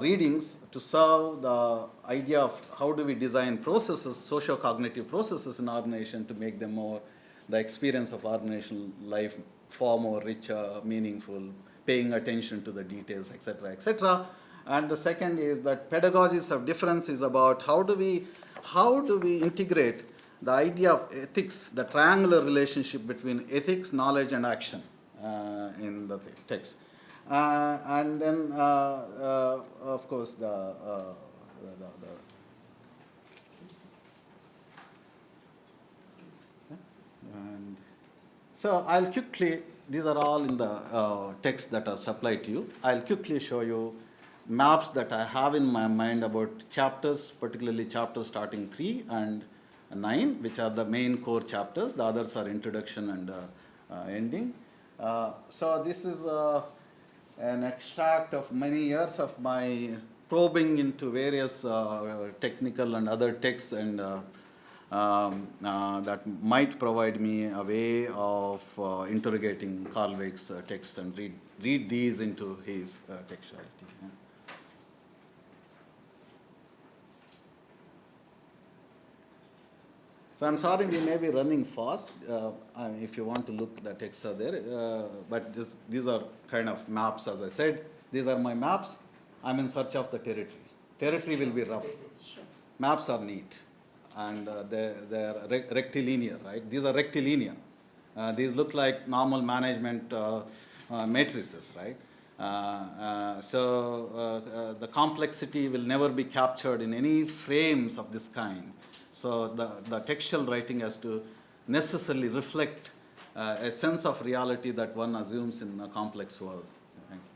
readings to serve the idea of how do we design processes, socio-cognitive processes in organization to make them more, the experience of organizational life far more richer, meaningful, paying attention to the details, etc., etc. And the second is that pedagogies of difference is about how do we integrate the idea of ethics, the triangular relationship between ethics, knowledge, and action in the text. And then, of course, and so I'll quickly, these are all in the text that are supplied to you. I'll quickly show you maps that I have in my mind about chapters, particularly chapters starting 3 and 9, which are the main core chapters. The others are introduction and ending. So this is an extract of many years of my probing into various technical and other texts, and that might provide me a way of interrogating Carl Weick's text and read these into his textuality. Yeah. So I'm sorry, we may be running fast. If you want to look, the texts are there. But these are kind of maps, as I said. These are my maps. I'm in search of the territory. Territory will be rough. Maps are neat. and they're rectilinear, right? These are rectilinear. These look like normal management matrices, right? So the complexity will never be captured in any frames of this kind. So the textual writing has to necessarily reflect a sense of reality that one assumes in a complex world. Thank you.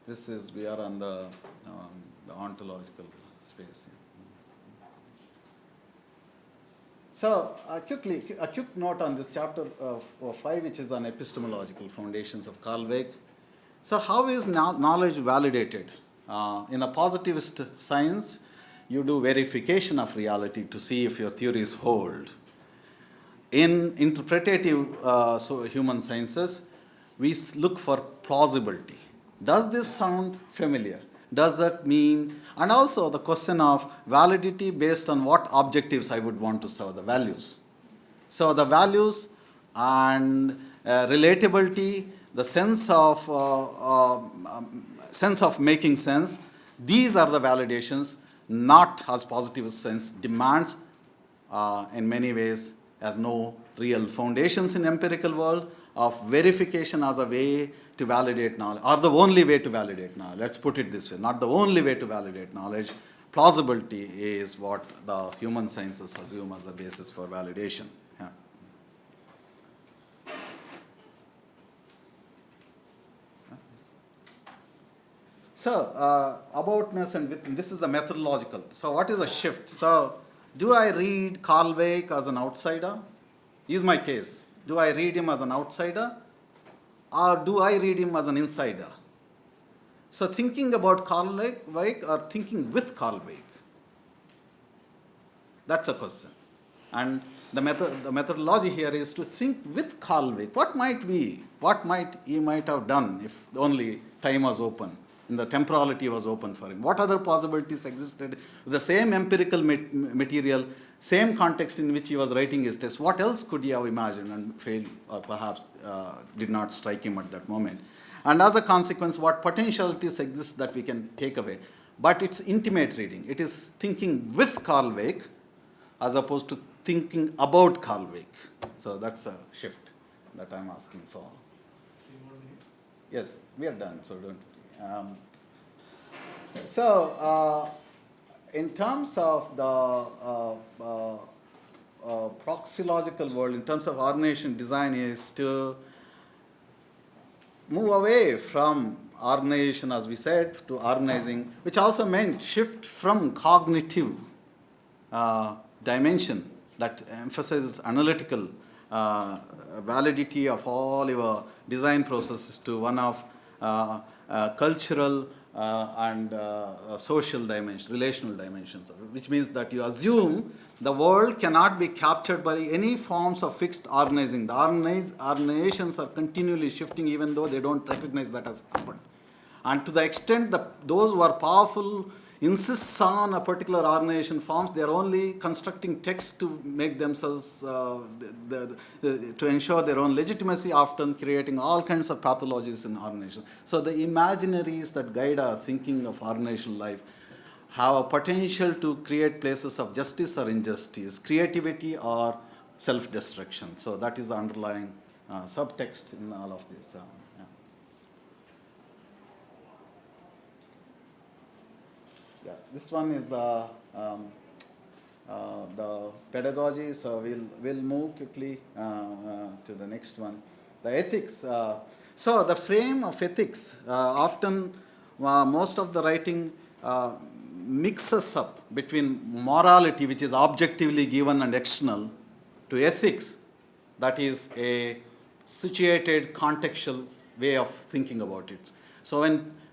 This is, we are on the ontological space. So a quick note on this chapter of 5, which is on epistemological foundations of Carl Weick. So how is knowledge validated? In a positivist science, you do verification of reality to see if your theories hold. In interpretative human sciences, we look for plausibility. Does this sound familiar? Does that mean, and also the question of validity based on what objectives I would want to serve, the values. So the values and relatability, the sense of making sense, these are the validations, not as positivist sense demands in many ways as no real foundations in empirical world of verification as a way to validate knowledge, or the only way to validate knowledge. Let's put it this way, not the only way to validate knowledge. Plausibility is what the human sciences assume as the basis for validation. Yeah. So, aboutness and within, this is the methodological. So, what is a shift? So, do I read Carl Weick as an outsider? Is my case. Do I read him as an outsider? Or do I read him as an insider? So, thinking about Carl Weick or thinking with Carl Weick? That's a question. And the methodology here is to think with Carl Weick. What might he might have done if only time was open, and the temporality was open for him? What other possibilities existed with the same empirical material, same context in which he was writing his test? What else could he have imagined and failed, or perhaps did not strike him at that moment? And as a consequence, what potentialities exist that we can take away? But it's intimate reading. It is thinking with Carl Weick as opposed to thinking about Carl Weick. So that's a shift that I'm asking for. 3 more minutes. Yes, we are done, so don't worry. In terms of the proxylogical world, in terms of ordination, design is to move away from organization, as we said, to organizing, which also meant shift from cognitive dimension that emphasizes analytical validity of all your design processes to one of cultural and social dimension, relational dimensions of it, which means that you assume the world cannot be captured by any forms of fixed organizing. The organizations are continually shifting even though they don't recognize that has happened. And to the extent that those who are powerful insists on a particular organization forms, they are only constructing texts to make themselves, to ensure their own legitimacy, often creating all kinds of pathologies in organization. So the imaginaries that guide our thinking of organizational life have a potential to create places of justice or injustice, creativity or self-destruction. So that is the underlying subtext in all of this. Yeah, this one is the pedagogy. So we'll move quickly to the next one. The ethics. So the frame of ethics often most of the writing mixes up between morality, which is objectively given and external, to ethics, that is a situated contextual way of thinking about it. So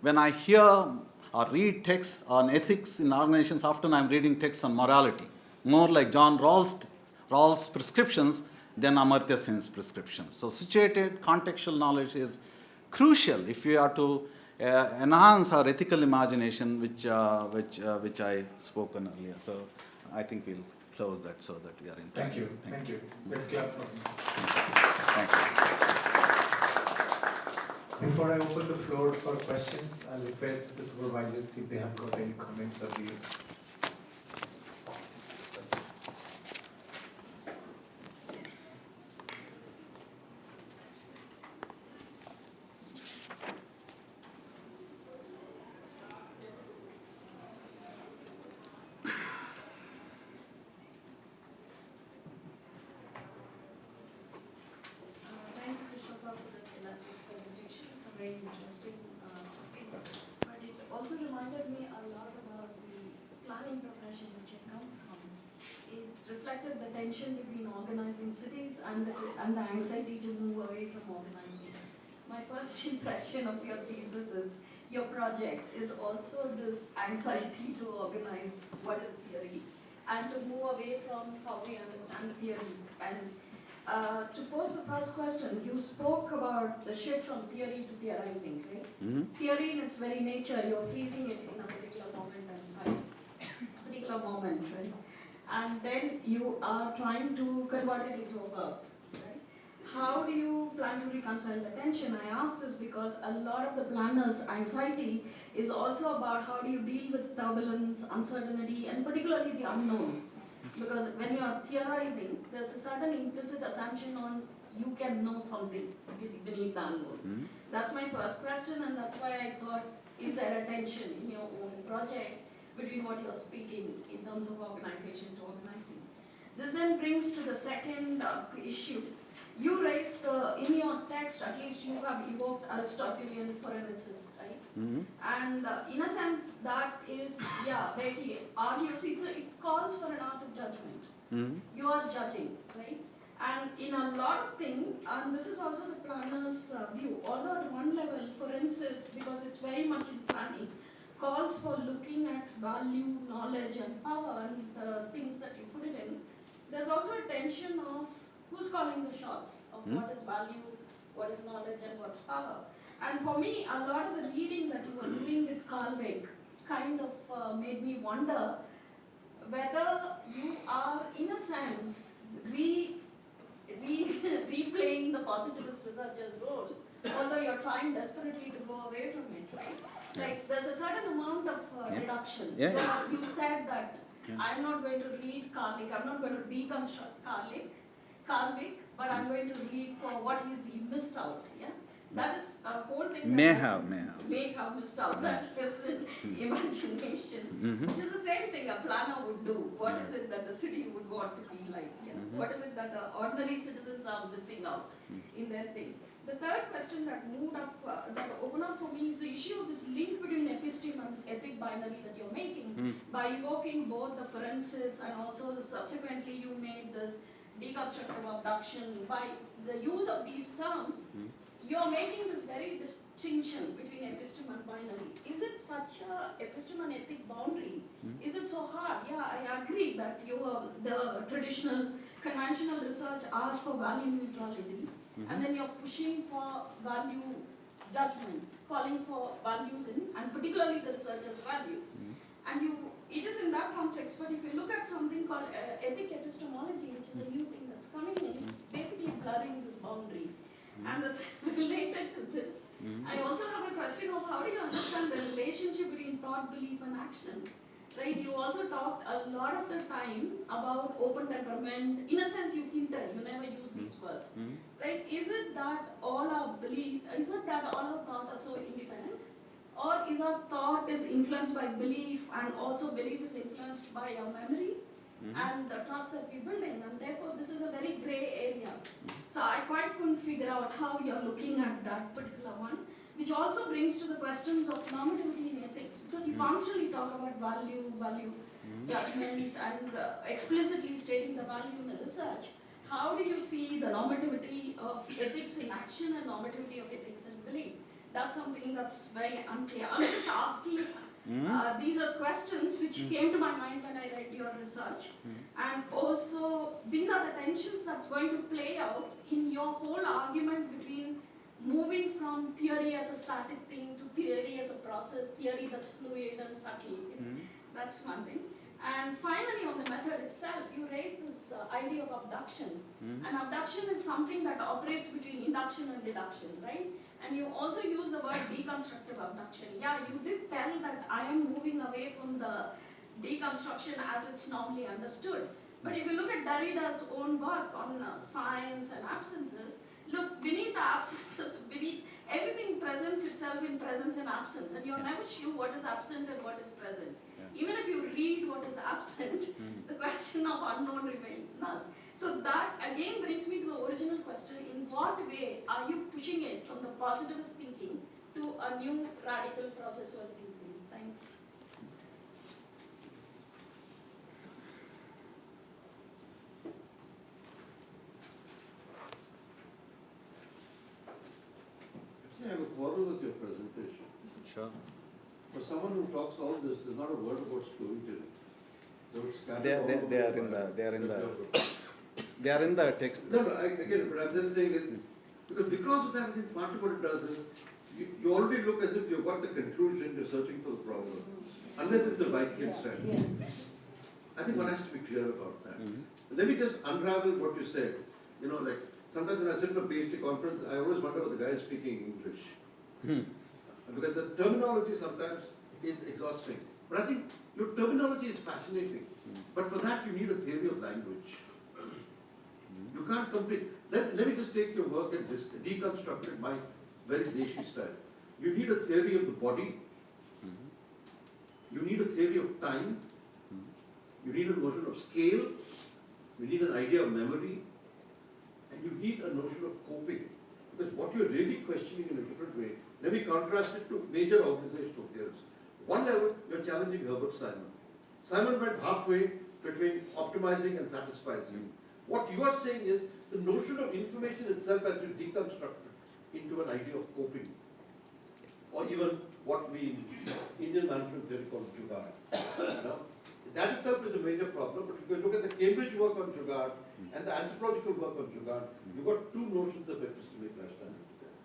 when I hear or read texts on ethics in organizations, often I'm reading texts on morality, more like John Rawls' prescriptions than Amartya Sen's prescriptions. So situated contextual knowledge is crucial if you are to enhance our ethical imagination, which I spoken earlier. So I think we'll close that so that we are in time. Thank you. Let's clap for him. Thank you. Before I open the floor for questions, I'll request the supervisors if they have got any comments or views. Thanks, Christopher, for the elaborate presentation. It's a very interesting topic. But it also reminded me a lot about the planning profession which I come from. It reflected the tension between organizing cities and the anxiety to move away from organizing. My first impression of your thesis is your project is also this anxiety to organize what is theory and to move away from how we understand theory. And to pose the first question, you spoke about the shift from theory to theorizing, right? Mm-hmm. Theory in its very nature, you're freezing it in a particular moment and time, particular moment, right? And then you are trying to convert it into a verb, right? How do you plan to reconcile the tension? I ask this because a lot of the planners' anxiety is also about how do you deal with turbulence, uncertainty, and particularly the unknown. Because when you are theorizing, there's a certain implicit assumption on you can know something beneath the unknown. Mm-hmm. That's my first question, and that's why I thought, is there a tension in your own project between what you're speaking in terms of organization to organizing? This then brings to the second issue. You raised in your text, at least you have evoked Aristotelian forensics, right? Mm-hmm. And in a sense, that is, where he argues, it calls for an art of judgment. Mm-hmm. You are judging, right? And in a lot of things, and this is also the planner's view, although at one level, for instance, because it's very much in planning, calls for looking at value, knowledge, and power, and the things that you put it in. There's also a tension of who's calling the shots of what is value, what is knowledge, and what's power. And for me, a lot of the reading that you were doing with Carlbeck kind of made me wonder whether you are, in a sense, replaying the positivist researcher's role, although you're trying desperately to go away from it, right? Like, there's a certain amount of reduction. You said that I'm not going to read Carlbeck, I'm not going to deconstruct Carlbeck, but I'm going to read for what he missed out, yeah? That is a whole thing May that have missed out, that lives in imagination. Which is the same thing a planner would do. What is it that the city would want to be like? Yeah? What is it that the ordinary citizens are missing out in their thing? The third question that moved up, that opened up for me is the issue of this link between episteme and ethic binary that you're making. By evoking both the forensics and also subsequently you made this deconstructive abduction. By the use of these terms, you're making this very distinction between episteme and binary. Is it such a episteme and ethic boundary? Is it so hard? Yeah, I agree that the traditional conventional research asks for value neutrality, and then you're pushing for value judgment, calling for values in, and particularly the researcher's value. And it is in that context, but if you look at something called ethic epistemology, which is a new thing that's coming in, it's basically blurring this boundary. And this related to this, I also have a question of how do you understand the relationship between thought, belief, and action? Right? You also talked a lot of the time about open temperament. In a sense, you hinted, you never use these words. Right? Is it that all our thought are so independent? Or is our thought is influenced by belief, and also belief is influenced by our memory? And the trust that we build in, and therefore this is a very grey area. So I quite couldn't figure out how you're looking at that particular one, which also brings to the questions of normativity in ethics, because you constantly talk about value, judgment, and explicitly stating the value in the research. How do you see the normativity of ethics in action and normativity of ethics in belief? That's something that's very unclear. I'm just asking. These are questions which came to my mind when I read your research, and also these are the tensions that's going to play out in your whole argument between moving from theory as a static thing to theory as a process, theory that's fluid and subtle. That's one thing. And finally, on the method itself, you raise this idea of abduction. And abduction is something that operates between induction and deduction, right? And you also use the word deconstructive abduction. Yeah, you did tell that I am moving away from the deconstruction as it's normally understood. But if you look at Derrida's own work on science and absences, look, beneath the absences, beneath everything presents itself in presence and absence, and you're never sure what is absent and what is present. Even if you read what is absent, the question of unknown remains. So that again brings me to the original question, in what way are you pushing it from the positivist thinking to a new radical processual thinking? Thanks. I have a quarrel with your presentation. Sure. For someone who talks all this, there's not a word about storytelling. They are in the text. No, I get it, but I'm just saying it, because of that, I think part of what it does is, you already look as if you've got the conclusion, you're searching for the problem, unless it's a Viking strategy. I think one has to be clear about that. Let me just unravel what you said. You know, like, sometimes when I sit in a PhD conference, I always wonder what the guy is speaking English. Because the terminology sometimes is exhausting. But I think your terminology is fascinating. But for that, you need a theory of language. You can't complete. Let me just take your work and deconstruct it my very Deshi style. You need a theory of the body. You need a theory of time. You need a notion of scale. You need an idea of memory. And you need a notion of coping. Because what you're really questioning in a different way, let me contrast it to major organizational theories. One level, you're challenging Herbert Simon. Simon went halfway between optimizing and satisficing. What you are saying is the notion of information itself has been deconstructed into an idea of coping. Or even what we in Indian management theory call jugaad. That itself is a major problem, but if you look at the Cambridge work on jugaad and the anthropological work on jugaad, you've got two notions of epistemic rationality there.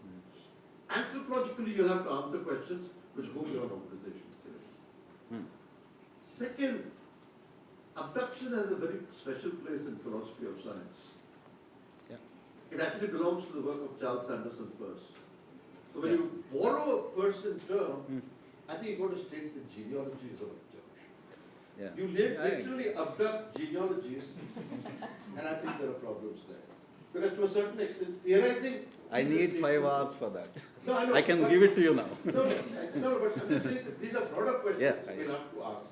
Anthropologically, you'll have to answer questions which go beyond organizational theory. Second, abduction has a very special place in philosophy of science. It actually belongs to the work of Charles Sanderson Peirce. So when you borrow a person term, I think you've got to state the genealogies of abduction. You literally abduct genealogies, and I think there are problems there. Because to a certain extent, theorizing... I need 5 hours for that. No, I know. I can give it to you now. No, but I'm just saying that these are broader questions we'll have to ask.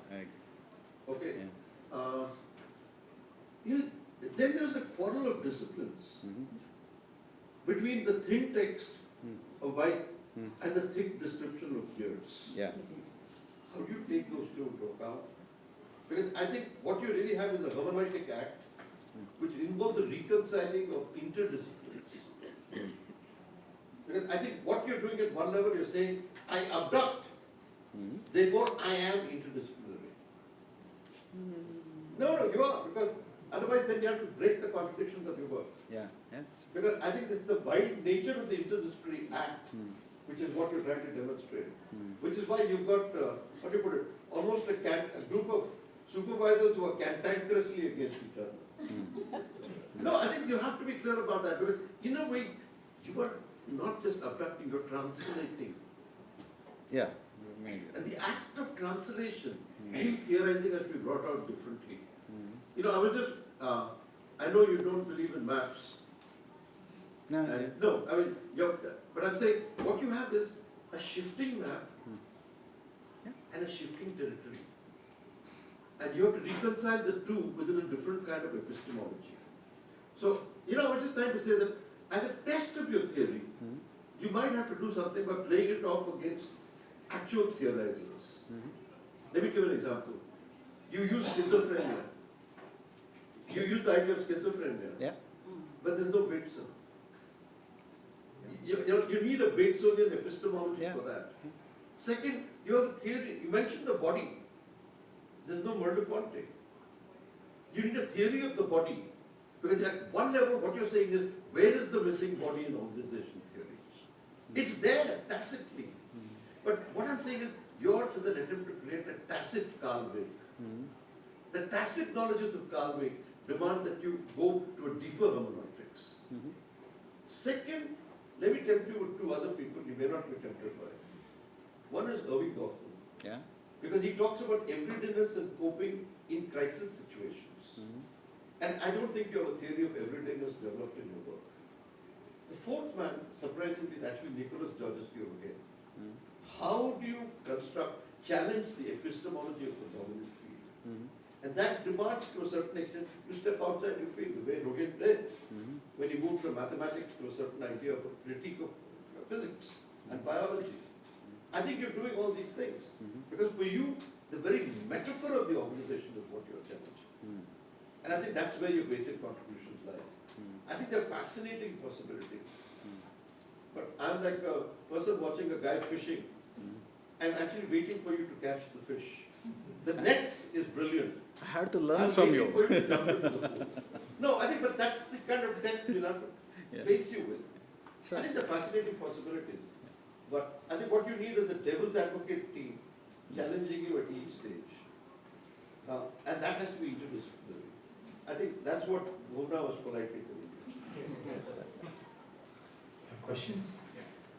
Okay? Then there's a quarrel of disciplines between the thin text of White and the thick description of Geertz. How do you take those two into account? Because I think what you really have is a hermeneutic act which involves the reconciling of interdisciplines. Because I think what you're doing at one level, you're saying, I abduct, therefore I am interdisciplinary. No, you are, because otherwise then you have to break the contradictions of your work. Because I think this is the wide nature of the interdisciplinary act, which is what you're trying to demonstrate. Which is why you've got, what do you put it, almost a group of supervisors who are cantankerously against each other. No, I think you have to be clear about that, because in a way, you are not just abducting, you're translating. And the act of translation, in theorizing, has to be brought out differently. You know, I was just, I know you don't believe in maps. No, I mean, but I'm saying, what you have is a shifting map and a shifting territory. And you have to reconcile the two within a different kind of epistemology. So, you know, I was just trying to say that as a test of your theory, you might have to do something by playing it off against actual theorizers. Let me give an example. You use schizophrenia. You use the idea of schizophrenia. But there's no Bateson. You need a Batesonian epistemology for that. Second, you have a theory. You mentioned the body. There's no Merleau-Ponty. You need a theory of the body. Because at one level, what you're saying is, where is the missing body in organization theory? It's there tacitly. But what I'm saying is, yours is an attempt to create a tacit Carl Wake. The tacit knowledges of Carl Wake demand that you go to a deeper hermeneutics. Second, let me tempt you with two other people you may not be tempted by. One is Irving Goffman, Yeah. because he talks about everydayness and coping in crisis situations. And I don't think you have a theory of everydayness developed in your work. The fourth man, surprisingly, is actually Nicholas Georgescu again. How do you challenge the epistemology of the dominant field? And that demands, to a certain extent, you step outside your field, the way Rogan did, when he moved from mathematics to a certain idea of a critique of physics and biology. I think you're doing all these things, because for you, the very metaphor of the organization is what you're challenging. And I think that's where your basic contributions lie. I think they're fascinating possibilities. But I'm like a person watching a guy fishing. I'm actually waiting for you to catch the fish. The net is brilliant. I have to learn I'm from waiting you. for you to jump into the pool. No, I think, but that's the kind of test you'll have to Yeah. face you with. I think they're fascinating possibilities. But I think what you need is a devil's advocate team challenging you at each stage. And that has to be interdisciplinary. I think that's what Bhuvna was politely telling you. Questions?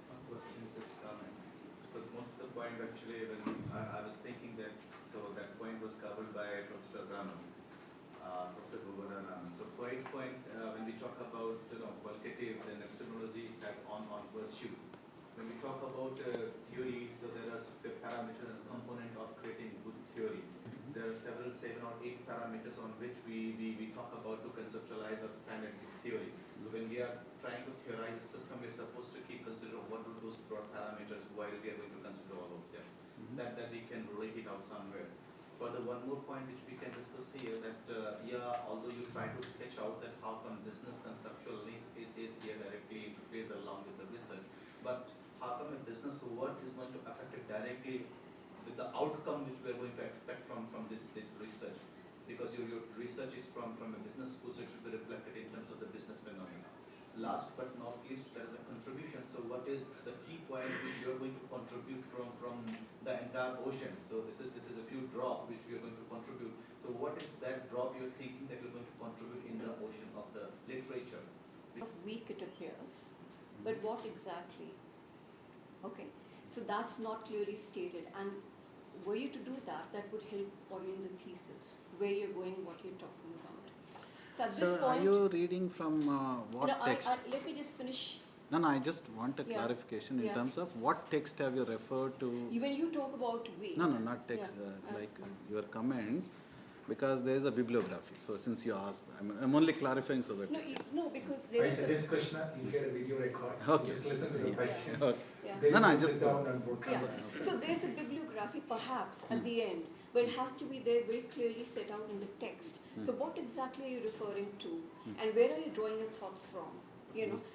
One question, just comment. Because most of the point actually, when I was thinking that, so that point was covered by Professor Raman, Professor Bhuvana Raman. So point, when we talk about, qualitative and epistemology has on virtues. When we talk about theory, so there are parameters and component of creating good theory. There are several, 7 or 8 parameters on which we talk about to conceptualize our standard theory. So when we are trying to theorize a system, we're supposed to keep consider what are those broad parameters while we are going to consider all of them. That we can relate it out somewhere. Further, one more point which we can discuss here that although you try to sketch out that how come business conceptual links is here directly interface along with the research, but how come a business work is going to affect it directly with the outcome which we are going to expect from this research, because your research is from a business school, so it should be reflected in terms of the business phenomena. Last but not least, there is a contribution. So what is the key point which you are going to contribute from the entire ocean? So this is a few drop which we are going to contribute. So what is that drop you're thinking that you're going to contribute in the ocean of the literature? Of weak it appears, but what exactly? Okay, so that's not clearly stated, and were you to do that, that would help orient the thesis, where you're going, what you're talking about. So at this So are point, you reading from what no, text? let me just finish. No, I just want a Yeah. clarification in Yeah. terms of what text have you referred to? When you talk about weak. No, not text, your comments, because there is a bibliography. So since you asked, I'm only clarifying so that. No, because there I is suggest, Krishna, you get a video record. Okay. Just listen to the Yeah. questions. Okay. Yeah. Then No, you just- sit down and broadcast. Yeah, so there's a bibliography perhaps at the end, but it has to be there very clearly set out in the text. So what exactly are you referring to, and where are you drawing your thoughts from?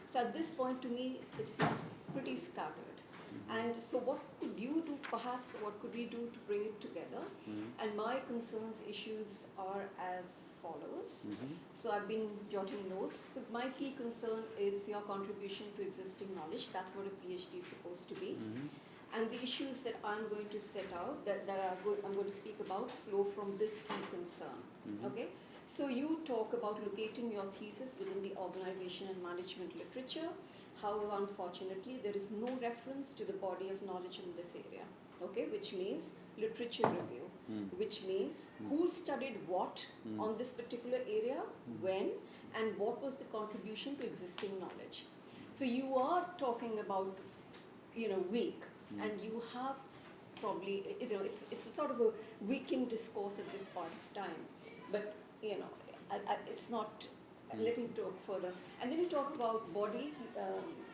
So at this point, to me, it seems pretty scattered. And so what could you do, perhaps what could we do to bring it together? And my concerns, issues are as follows. So I've been jotting notes. So my key concern is your contribution to existing knowledge. That's what a PhD is supposed to be. And the issues that I'm going to set out, I'm going to speak about, flow from this key concern. Okay? So you talk about locating your thesis within the organization and management literature. However, unfortunately, there is no reference to the body of knowledge in this area. Okay? Which means literature review. Which means who studied what on this particular area, when, and what was the contribution to existing knowledge. So you are talking about, weak, and you have probably, it's a sort of a weakened discourse at this point of time. But, it's not, let me talk further. And then you talk about body,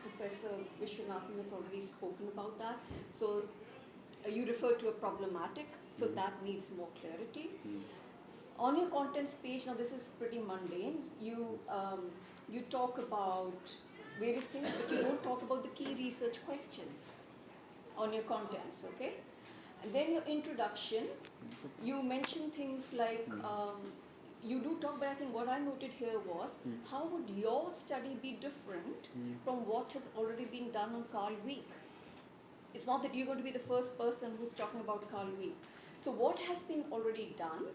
Professor Vishwanathan has already spoken about that. So you refer to a problematic, so that needs more clarity. On your contents page, now this is pretty mundane, you talk about various things, but you don't talk about the key research questions on your contents, okay? And then your introduction, you mention things like, you do talk, but I think what I noted here was, how would your study be different from what has already been done on Carl Wieck? It's not that you're going to be the first person who's talking about Carl Wieck. So what has been already done,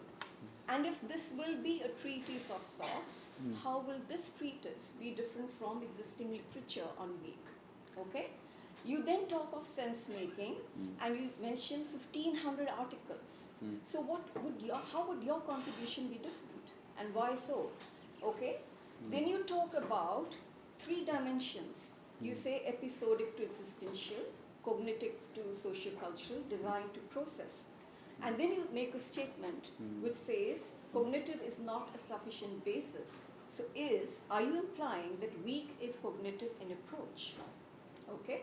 and if this will be a treatise of sorts, how will this treatise be different from existing literature on Wieck? Okay? You then talk of sense making, and you mention 1,500 articles. So how would your contribution be different, and why so? Okay? Then you talk about 3 dimensions. You say episodic to existential, cognitive to sociocultural, design to process. And then you make a statement which says cognitive is not a sufficient basis. So are you implying that Wieck is cognitive in approach? Okay?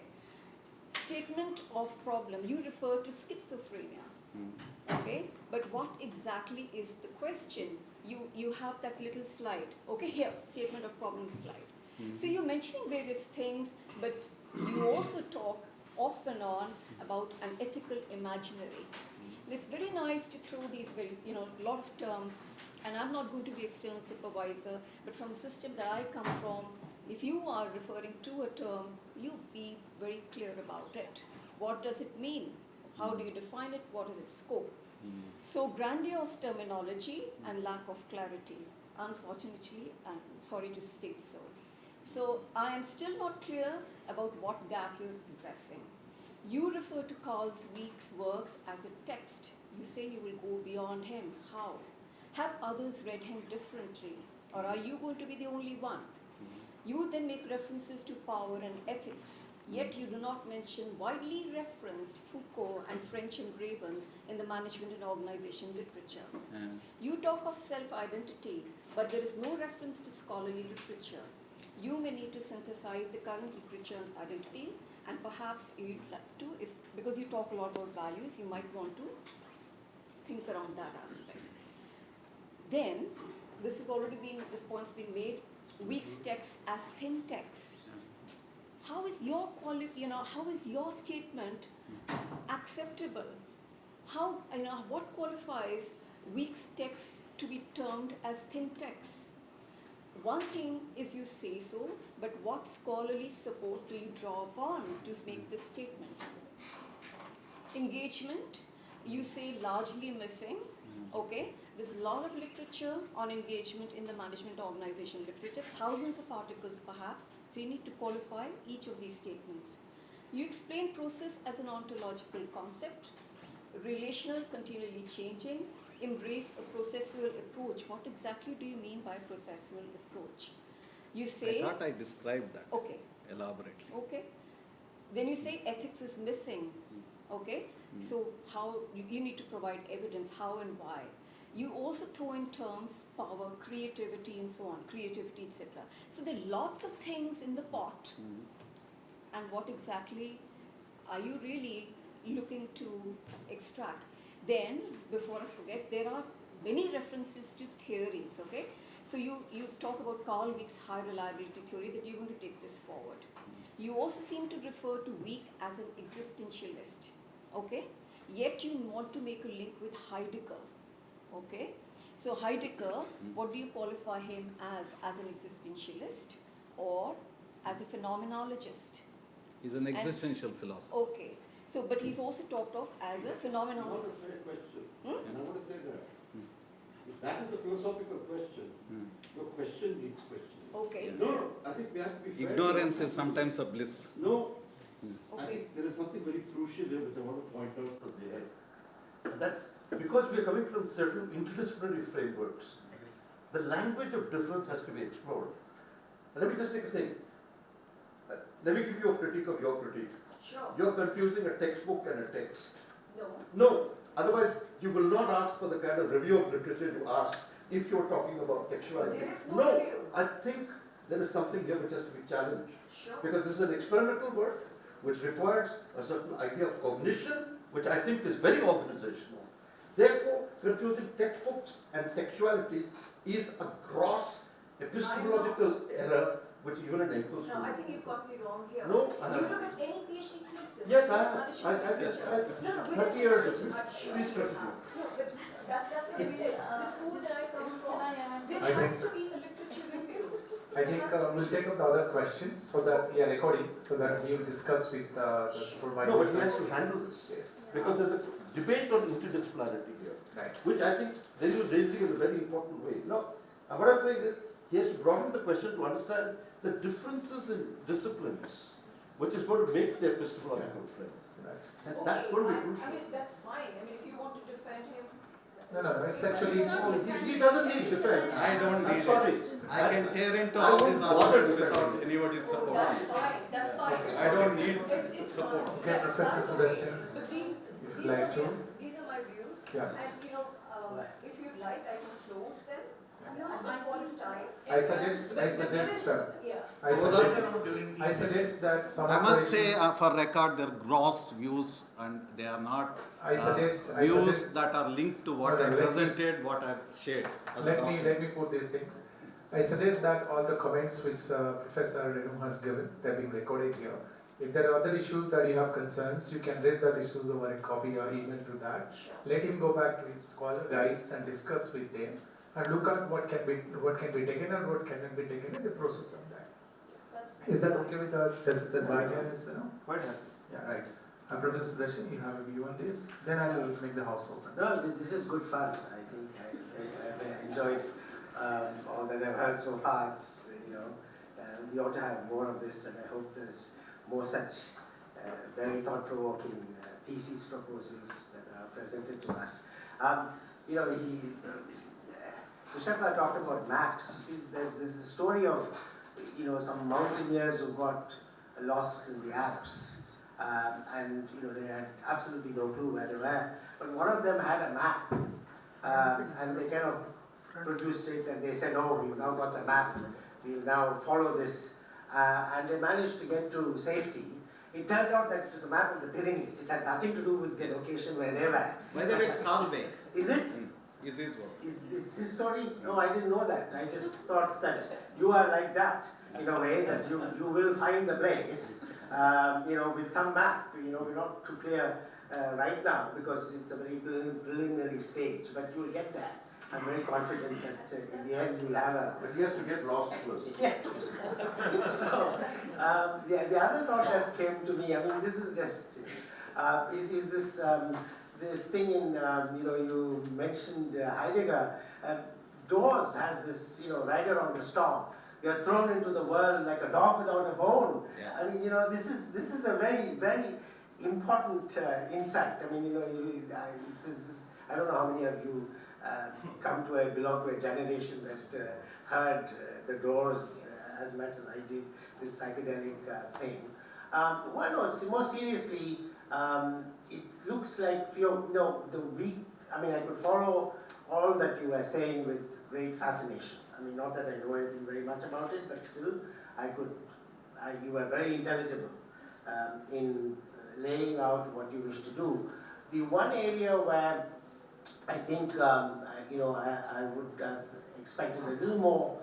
Statement of problem, you refer to schizophrenia. Okay? But what exactly is the question? You have that little slide. Okay, here, statement of problem slide. So you're mentioning various things, but you also talk off and on about an ethical imaginary. And it's very nice to throw these lot of terms, and I'm not going to be external supervisor, but from the system that I come from, if you are referring to a term, you be very clear about it. What does it mean? How do you define it? What is its scope? So grandiose terminology and lack of clarity, unfortunately, I'm sorry to state so. So I am still not clear about what gap you're addressing. You refer to Carl Wieck's works as a text. You say you will go beyond him. How? Have others read him differently? Or are you going to be the only one? You then make references to power and ethics, yet you do not mention widely referenced Foucault and French and Graeber in the management and organization literature. You talk of self-identity, but there is no reference to scholarly literature. You may need to synthesize the current literature on identity, and perhaps you'd like to, because you talk a lot about values, you might want to think around that aspect. Then, this point's been made, Wieck's text as thin text. How is your statement acceptable? What qualifies Wieck's text to be termed as thin text? One thing is you say so, but what scholarly support do you draw upon to make this statement? Engagement, you say largely missing. Okay, there's a lot of literature on engagement in the management organization literature, thousands of articles perhaps, so you need to qualify each of these statements. You explain process as an ontological concept, relational, continually changing, embrace a processual approach. What exactly do you mean by processual approach? You say... I thought I described that elaborately. Okay. Then you say ethics is missing. Okay. So how you need to provide evidence, how and why. You also throw in terms power, creativity, and so on, creativity, etc. So there are lots of things in the pot. And what exactly are you really looking to extract? Then, before I forget, there are many references to theories, okay? So you talk about Carl Wieck's high reliability theory, that you're going to take this forward. You also seem to refer to Wieck as an existentialist, okay? Yet you want to make a link with Heidegger, okay? So Heidegger, what do you qualify him as an existentialist or as a phenomenologist? He's an existential philosopher. Okay. So, but he's also talked of as a phenomenologist. Not a fair question. And I want to say that. If that is the philosophical question, your question needs questioning. Okay. No, I think we have to be fair. Ignorance is sometimes a bliss. No. I Okay. think there is something very crucial here which I want to point out to the end. That's because we are coming from certain interdisciplinary frameworks. The language of difference has to be explored. And let me just take a thing. Let me give you a critique of your critique. Sure. You're confusing a textbook and a text. No. No, otherwise you will not ask for the kind of review of literature you ask if you're talking about textuality. There is no review. I think there is something here which has to be challenged. Sure. Because this is an experimental work which requires a certain idea of cognition, which I think is very organizational. Therefore, confusing textbooks and textualities is a gross epistemological error but even an ethos. No, I think you've got me wrong here. No, You look at any PhD thesis. Yes, I management have. literature. No, no, with 30 years of I'm it. sure Please you continue. have. No, but that's what I mean. The school that I come from, there I has think- to be a literature review. I think we'll take up the other questions so that we are recording, so that he will discuss with the No, but he supervisors. has to handle this. Yes, Because there's a debate on interdisciplinarity here, right. which I think they was raising in a very important way. Now, what I'm saying is, he has to broaden the question to understand the differences in disciplines, which is going to make the epistemological frame. Right. And that's going to be I crucial. mean, that's fine. I mean, if you want to defend him. No, no, it's actually, No, he doesn't need defense. I don't I'm need sorry. it. I can tear into I all won't these bother arguments defending without it. anybody's Oh, support. that's fine, that's fine. I don't need It's support. fine. Okay, Professor That's Sudarshan, okay. But if these you'd like are, to. these are my views. Yeah. And if you'd like, I can close them No, at this point of time. I suggest, Yeah. I suggest that some. I must say, operations- for record, their gross views and they are not I suggest, views that are linked to what Okay, I let me- presented, what I've shared. as a document. let me put these things. I suggest that all the comments which Professor Renu has given, they're being recorded here. If there are other issues that you have concerns, you can raise that issues over a copy or email to that. Sure. Let him go back to his scholar guides and discuss with them and look at what can be taken and what cannot be taken in the process of that. That's- Is that okay with us? Does it advise us, Quite happy. Yeah, right. Professor Sudarshan, you have a view on this? Then I will make the house open. No, this is good fun. I think I enjoyed all that I've heard so far. It's, we ought to have more of this, and I hope there's more such very thought-provoking thesis proposals that are presented to us. Mustafa talked about maps. You see, there's the story of some mountaineers who got lost in the Alps. And they had absolutely no clue where they were. But one of them had a map, and they kind of produced it, and they said, "Oh, we've now got the map. We'll now follow this," and they managed to get to safety. It turned out that it was a map of the Pyrenees. It had nothing to do with the location where they were. By the way, it's Carl Beck. Is it? Is his work. It's his story? No, I didn't know that. I just thought that you are like that in a way, that you will find the place. With some map, we're not too clear right now because it's a very preliminary stage, but you'll get there. I'm very confident that in the end you'll have a... But he has to get lost first. Yes. So, the other thought that came to me, I mean, this is just, is this, this thing in, you mentioned Heidegger, Dawes has this, rider on the storm. You are thrown into the world like a dog without a bone. Yeah. I mean, this is a very, very important insight. I mean, I don't know how many of you belong to a generation that heard the Doors as much as I did, this psychedelic thing. Well, no, more seriously, it looks like I could follow all that you were saying with great fascination. I mean, not that I know anything very much about it, but still, you were very intelligible in laying out what you wish to do. The one area where I think, I would have expected a little more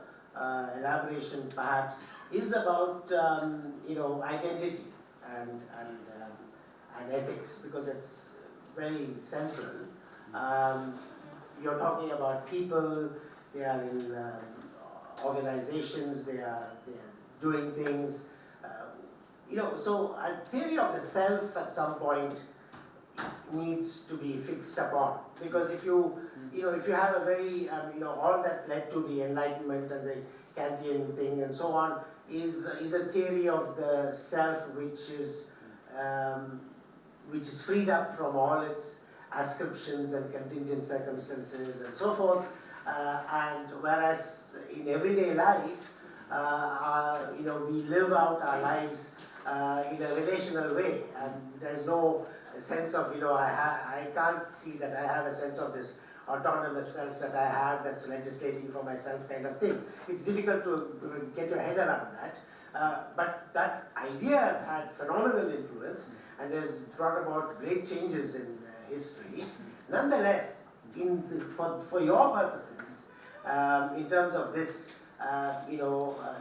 elaboration perhaps is about, identity and ethics, because it's very central. You're talking about people, they are in organizations, they are doing things. So a theory of the self at some point needs to be fixed upon, because if you have a very all that led to the Enlightenment and the Kantian thing and so on is a theory of the self which is freed up from all its ascriptions and contingent circumstances and so forth, and whereas in everyday life we live out our lives in a relational way, and there's no sense of, I can't see that I have a sense of this autonomous self that I have that's legislating for myself kind of thing. It's difficult to get your head around that, but that idea has had phenomenal influence and has brought about great changes in history. Nonetheless, for your purposes, in terms of this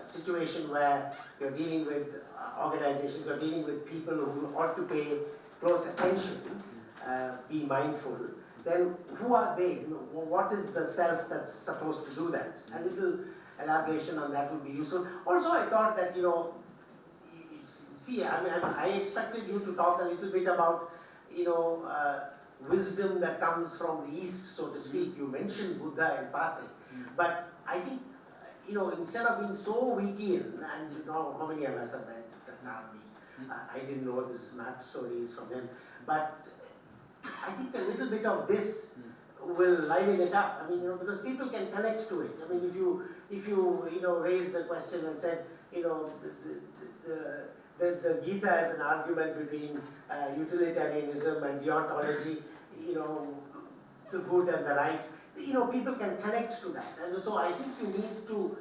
situation where you're dealing with organizations, you're dealing with people who ought to pay close attention, be mindful, then who are they? What is the self that's supposed to do that? A little elaboration on that would be useful. Also, I thought that, I expected you to talk a little bit about, wisdom that comes from the East, so to speak. You mentioned Buddha in passing. But I think, instead of being so Wiccan, and how many of us have read Narvi? I didn't know this map story is from him. But I think a little bit of this will liven it up. I mean, because people can connect to it. I mean, if you raise the question and said, the Gita as an argument between utilitarianism and deontology, the good and the right, people can connect to that. And so I think you need to,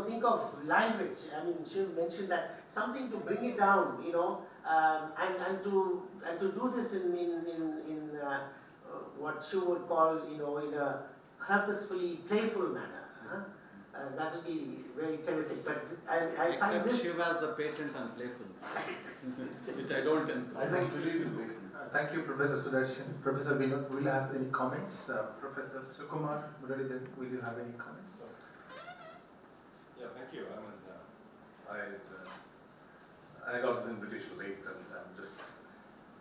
think of language. I mean, Shiv mentioned that, something to bring it down, and to do this in what Shiv would call, in a purposefully playful manner. That will be very terrific. But I find Except this. Shiv has the patent on playful, which I don't. I don't believe in it. Thank you, Professor Sudarshan. Professor Vinod, will you have any comments? Professor Sukumar, will you have any comments? Yeah, thank you. I got this invitation late, and I'm just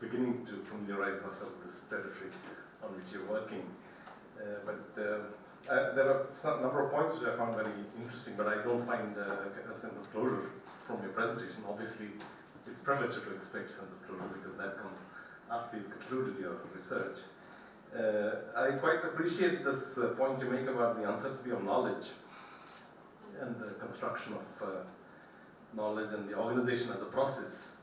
beginning to familiarize myself with this territory on which you're working. There are some number of points which I found very interesting, but I don't find a sense of closure from your presentation. Obviously, it's premature to expect sense of closure because that comes after you've concluded your research. I quite appreciate this point you make about the uncertainty of knowledge and the construction of knowledge and the organization as a process.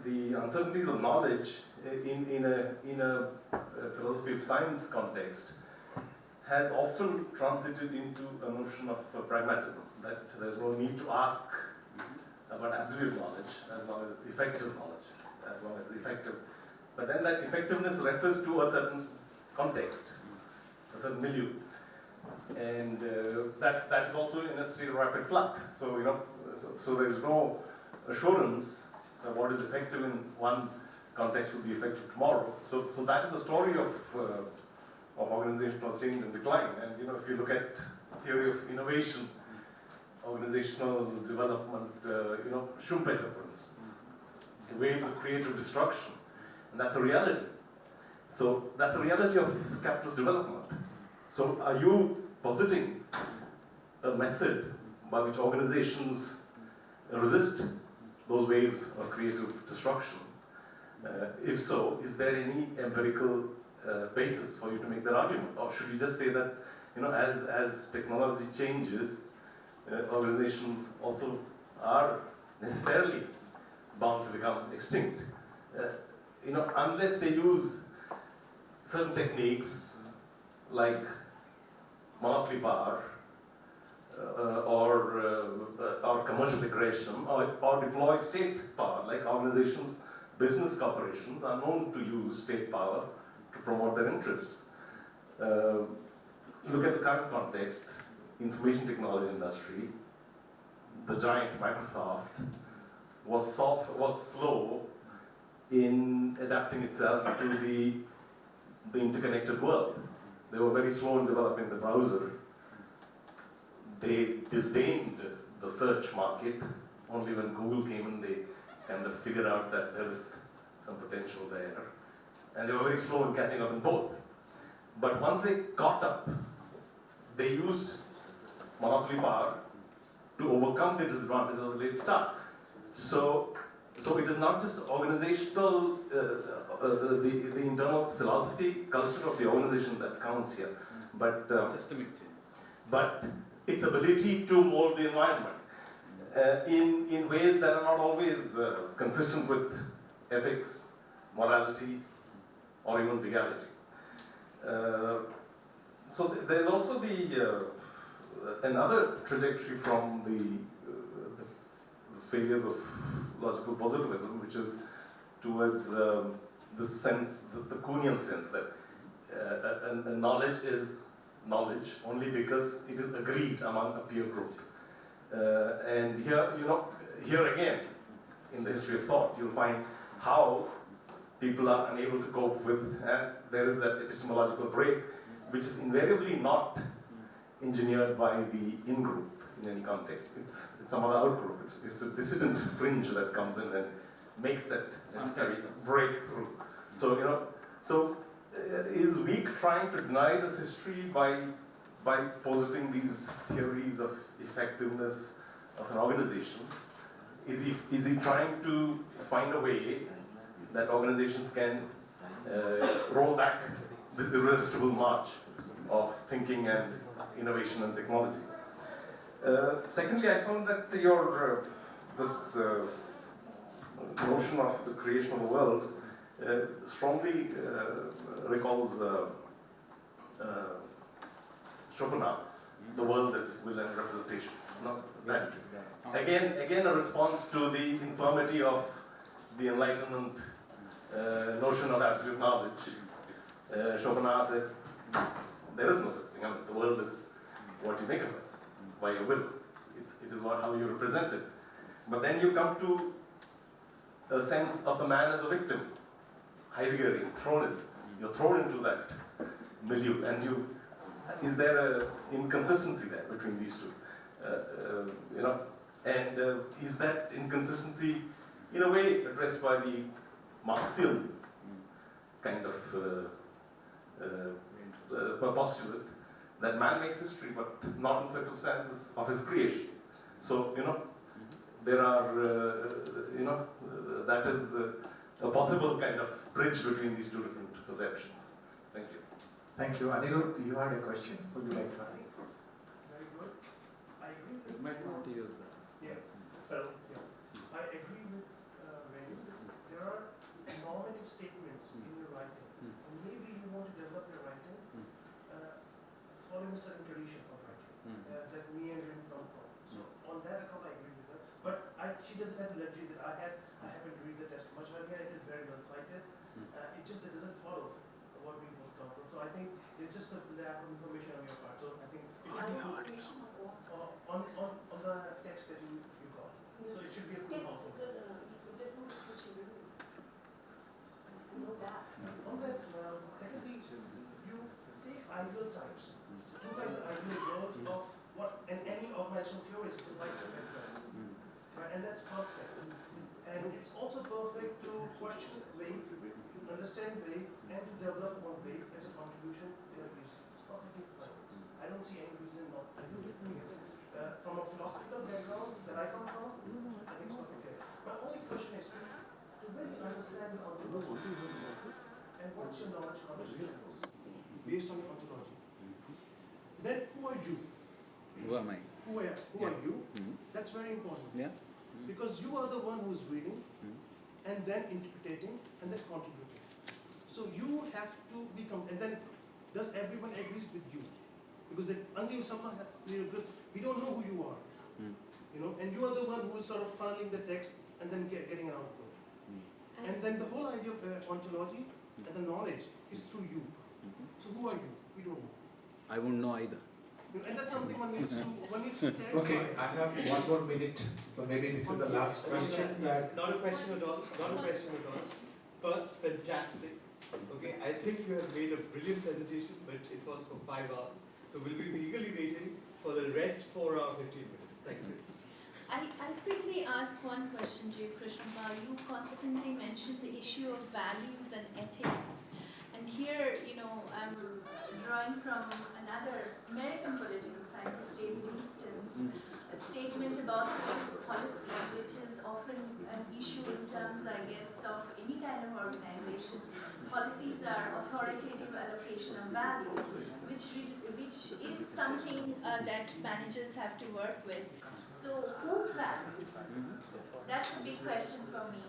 The uncertainties of knowledge in a philosophy of science context has often transited into a notion of pragmatism, that there's no need to ask about absolute knowledge as long as it's effective knowledge, as long as it's effective. But then that effectiveness refers to a certain context, a certain milieu. And that is also in a state of rapid flux. So, so there is no assurance that what is effective in one context will be effective tomorrow. So that is the story of organizational change and decline. And if you look at theory of innovation, organizational development, Schumpeter, for instance, waves of creative destruction, and that's a reality. So that's a reality of capitalist development. So are you positing a method by which organizations resist those waves of creative destruction? If so, is there any empirical basis for you to make that argument? Or should you just say that, as technology changes, organizations also are necessarily bound to become extinct? Unless they use certain techniques like monopoly power or commercial aggression or deploy state power, like organizations, business corporations are known to use state power to promote their interests. Look at the current context, information technology industry, the giant Microsoft was slow in adapting itself to the interconnected world. They were very slow in developing the browser. They disdained the search market. Only when Google came in, they kind of figured out that there is some potential there. And they were very slow in catching up in both. But once they caught up, they used monopoly power to overcome the disadvantages of the late start. So it is not just organizational, the internal philosophy, culture of the organization that counts here, but Systemic change. But its ability to mold the environment in ways that are not always consistent with ethics, morality, or even legality. So there's also another trajectory from the failures of logical positivism, which is towards this sense, the Kuhnian sense that knowledge is knowledge only because it is agreed among a peer group. And here, here again, in the history of thought, you'll find how people are unable to cope with, and there is that epistemological break, which is invariably not engineered by the in-group in any context. It's some other out-group. It's a dissident fringe that comes in and makes that necessary breakthrough. So, is Wieck trying to deny this history by positing these theories of effectiveness of an organization? Is he trying to find a way that organizations can roll back this irresistible march of thinking and innovation and technology? Secondly, I found that your this notion of the creation of the world strongly recalls Schopenhauer, the world as will and representation. That again a response to the infirmity of the Enlightenment notion of absolute knowledge. Schopenhauer said, there is no such thing. I mean, the world is what you make of it, by your will. It is how you represent it. But then you come to a sense of the man as a victim. Heideggerian, you're thrown into that milieu, and is there an inconsistency there between these two? And is that inconsistency in a way addressed by the Marxian kind of postulate that man makes history, but not in circumstances of his creation. So, there are, that is a possible kind of bridge between these two different perceptions. Thank you. Thank you. Anirudh, you had a question. Would you like to ask? Very good. I agree with You might want to use that. Yeah. I agree with Renu. There are normative statements in your writing. And maybe you want to develop your writing following a certain tradition of writing that me and Renu come from. So on that account, I agree with her. But she doesn't have the luxury that I had. I happen to read the text much earlier. It is very well cited. It just doesn't follow what we both come from. So I think it's just a lack of information on your part. So I think it should be on the text that you got. So it should be a proof also. On that, technically, you take ideal types. Two kinds of ideal world of what any organizational theorist would like to address. Right? And that's perfect. And it's also perfect to question way, understand way, and to develop one way as a contribution to your use. It's perfectly fine. I don't see any reason not to do it. From a philosophical background that I come from, I think it's perfect. My only question is to really understand ontology and what's your knowledge contribution based on your ontology. Then who are you? Who am I? Who are you? That's very important. Yeah. Because you are the one who's reading and then interpreting and then contributing. So you have to become, and then does everyone agrees with you? Because until someone we don't know who you are, and you are the one who is sort of funneling the text and then getting an output. And then the whole idea of ontology and the knowledge is through you. So who are you? We don't know. I wouldn't know either. And that's something one needs to clarify. Okay, I have one more minute, so maybe this is the last question. Not a question at all. Not a question at all. First, fantastic. Okay, I think you have made a brilliant presentation, but it was for 5 hours. So we'll be eagerly waiting for the rest 4 hours, 15 minutes. Thank you. I'll quickly ask one question, J. Krishnapal. You constantly mention the issue of values and ethics. And here, I'm drawing from another American political scientist, David Easton's statement about policy, which is often an issue in terms, I guess, of any kind of organization. Policies are authoritative allocation of values, which is something that managers have to work with. So whose values? That's a big question for me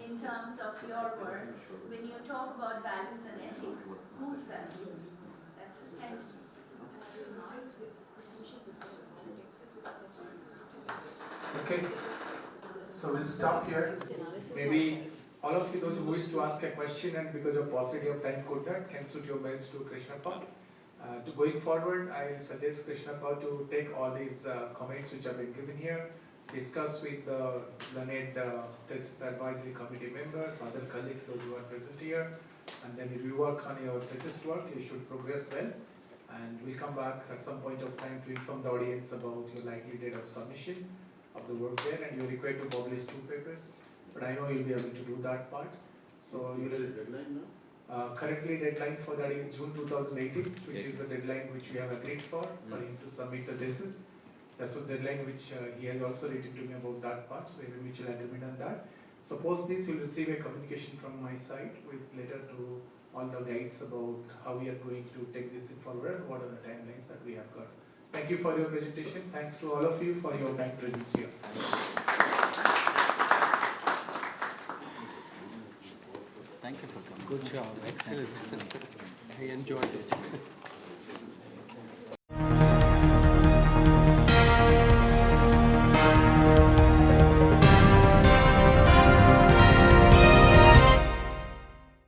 in terms of your work. When you talk about values and ethics, whose values? That's it. Thank you. Okay, so we'll stop here. Maybe all of you, those who wish to ask a question and because of paucity of time could not, can shoot your mails to Krishnapal To going forward, I suggest Krishnappa to take all these comments which have been given here, discuss with the learned thesis advisory committee members, other colleagues, those who are present here, and then if you work on your thesis work, you should progress well. And we'll come back at some point of time to inform the audience about your likely date of submission of the work there, and you're required to publish 2 papers. But I know you'll be able to do that part. So There is deadline now? currently deadline for that is June 2018, which is the deadline which we have agreed for him to submit the thesis. That's the deadline which he has also written to me about that part, so we have a mutual agreement on that. So post this, you'll receive a communication from my side with letter to all the guides about how we are going to take this forward and what are the timelines that we have got. Thank you for your presentation. Thanks to all of you for your kind presence here. Thank you for coming. Good job, excellent. I enjoyed it.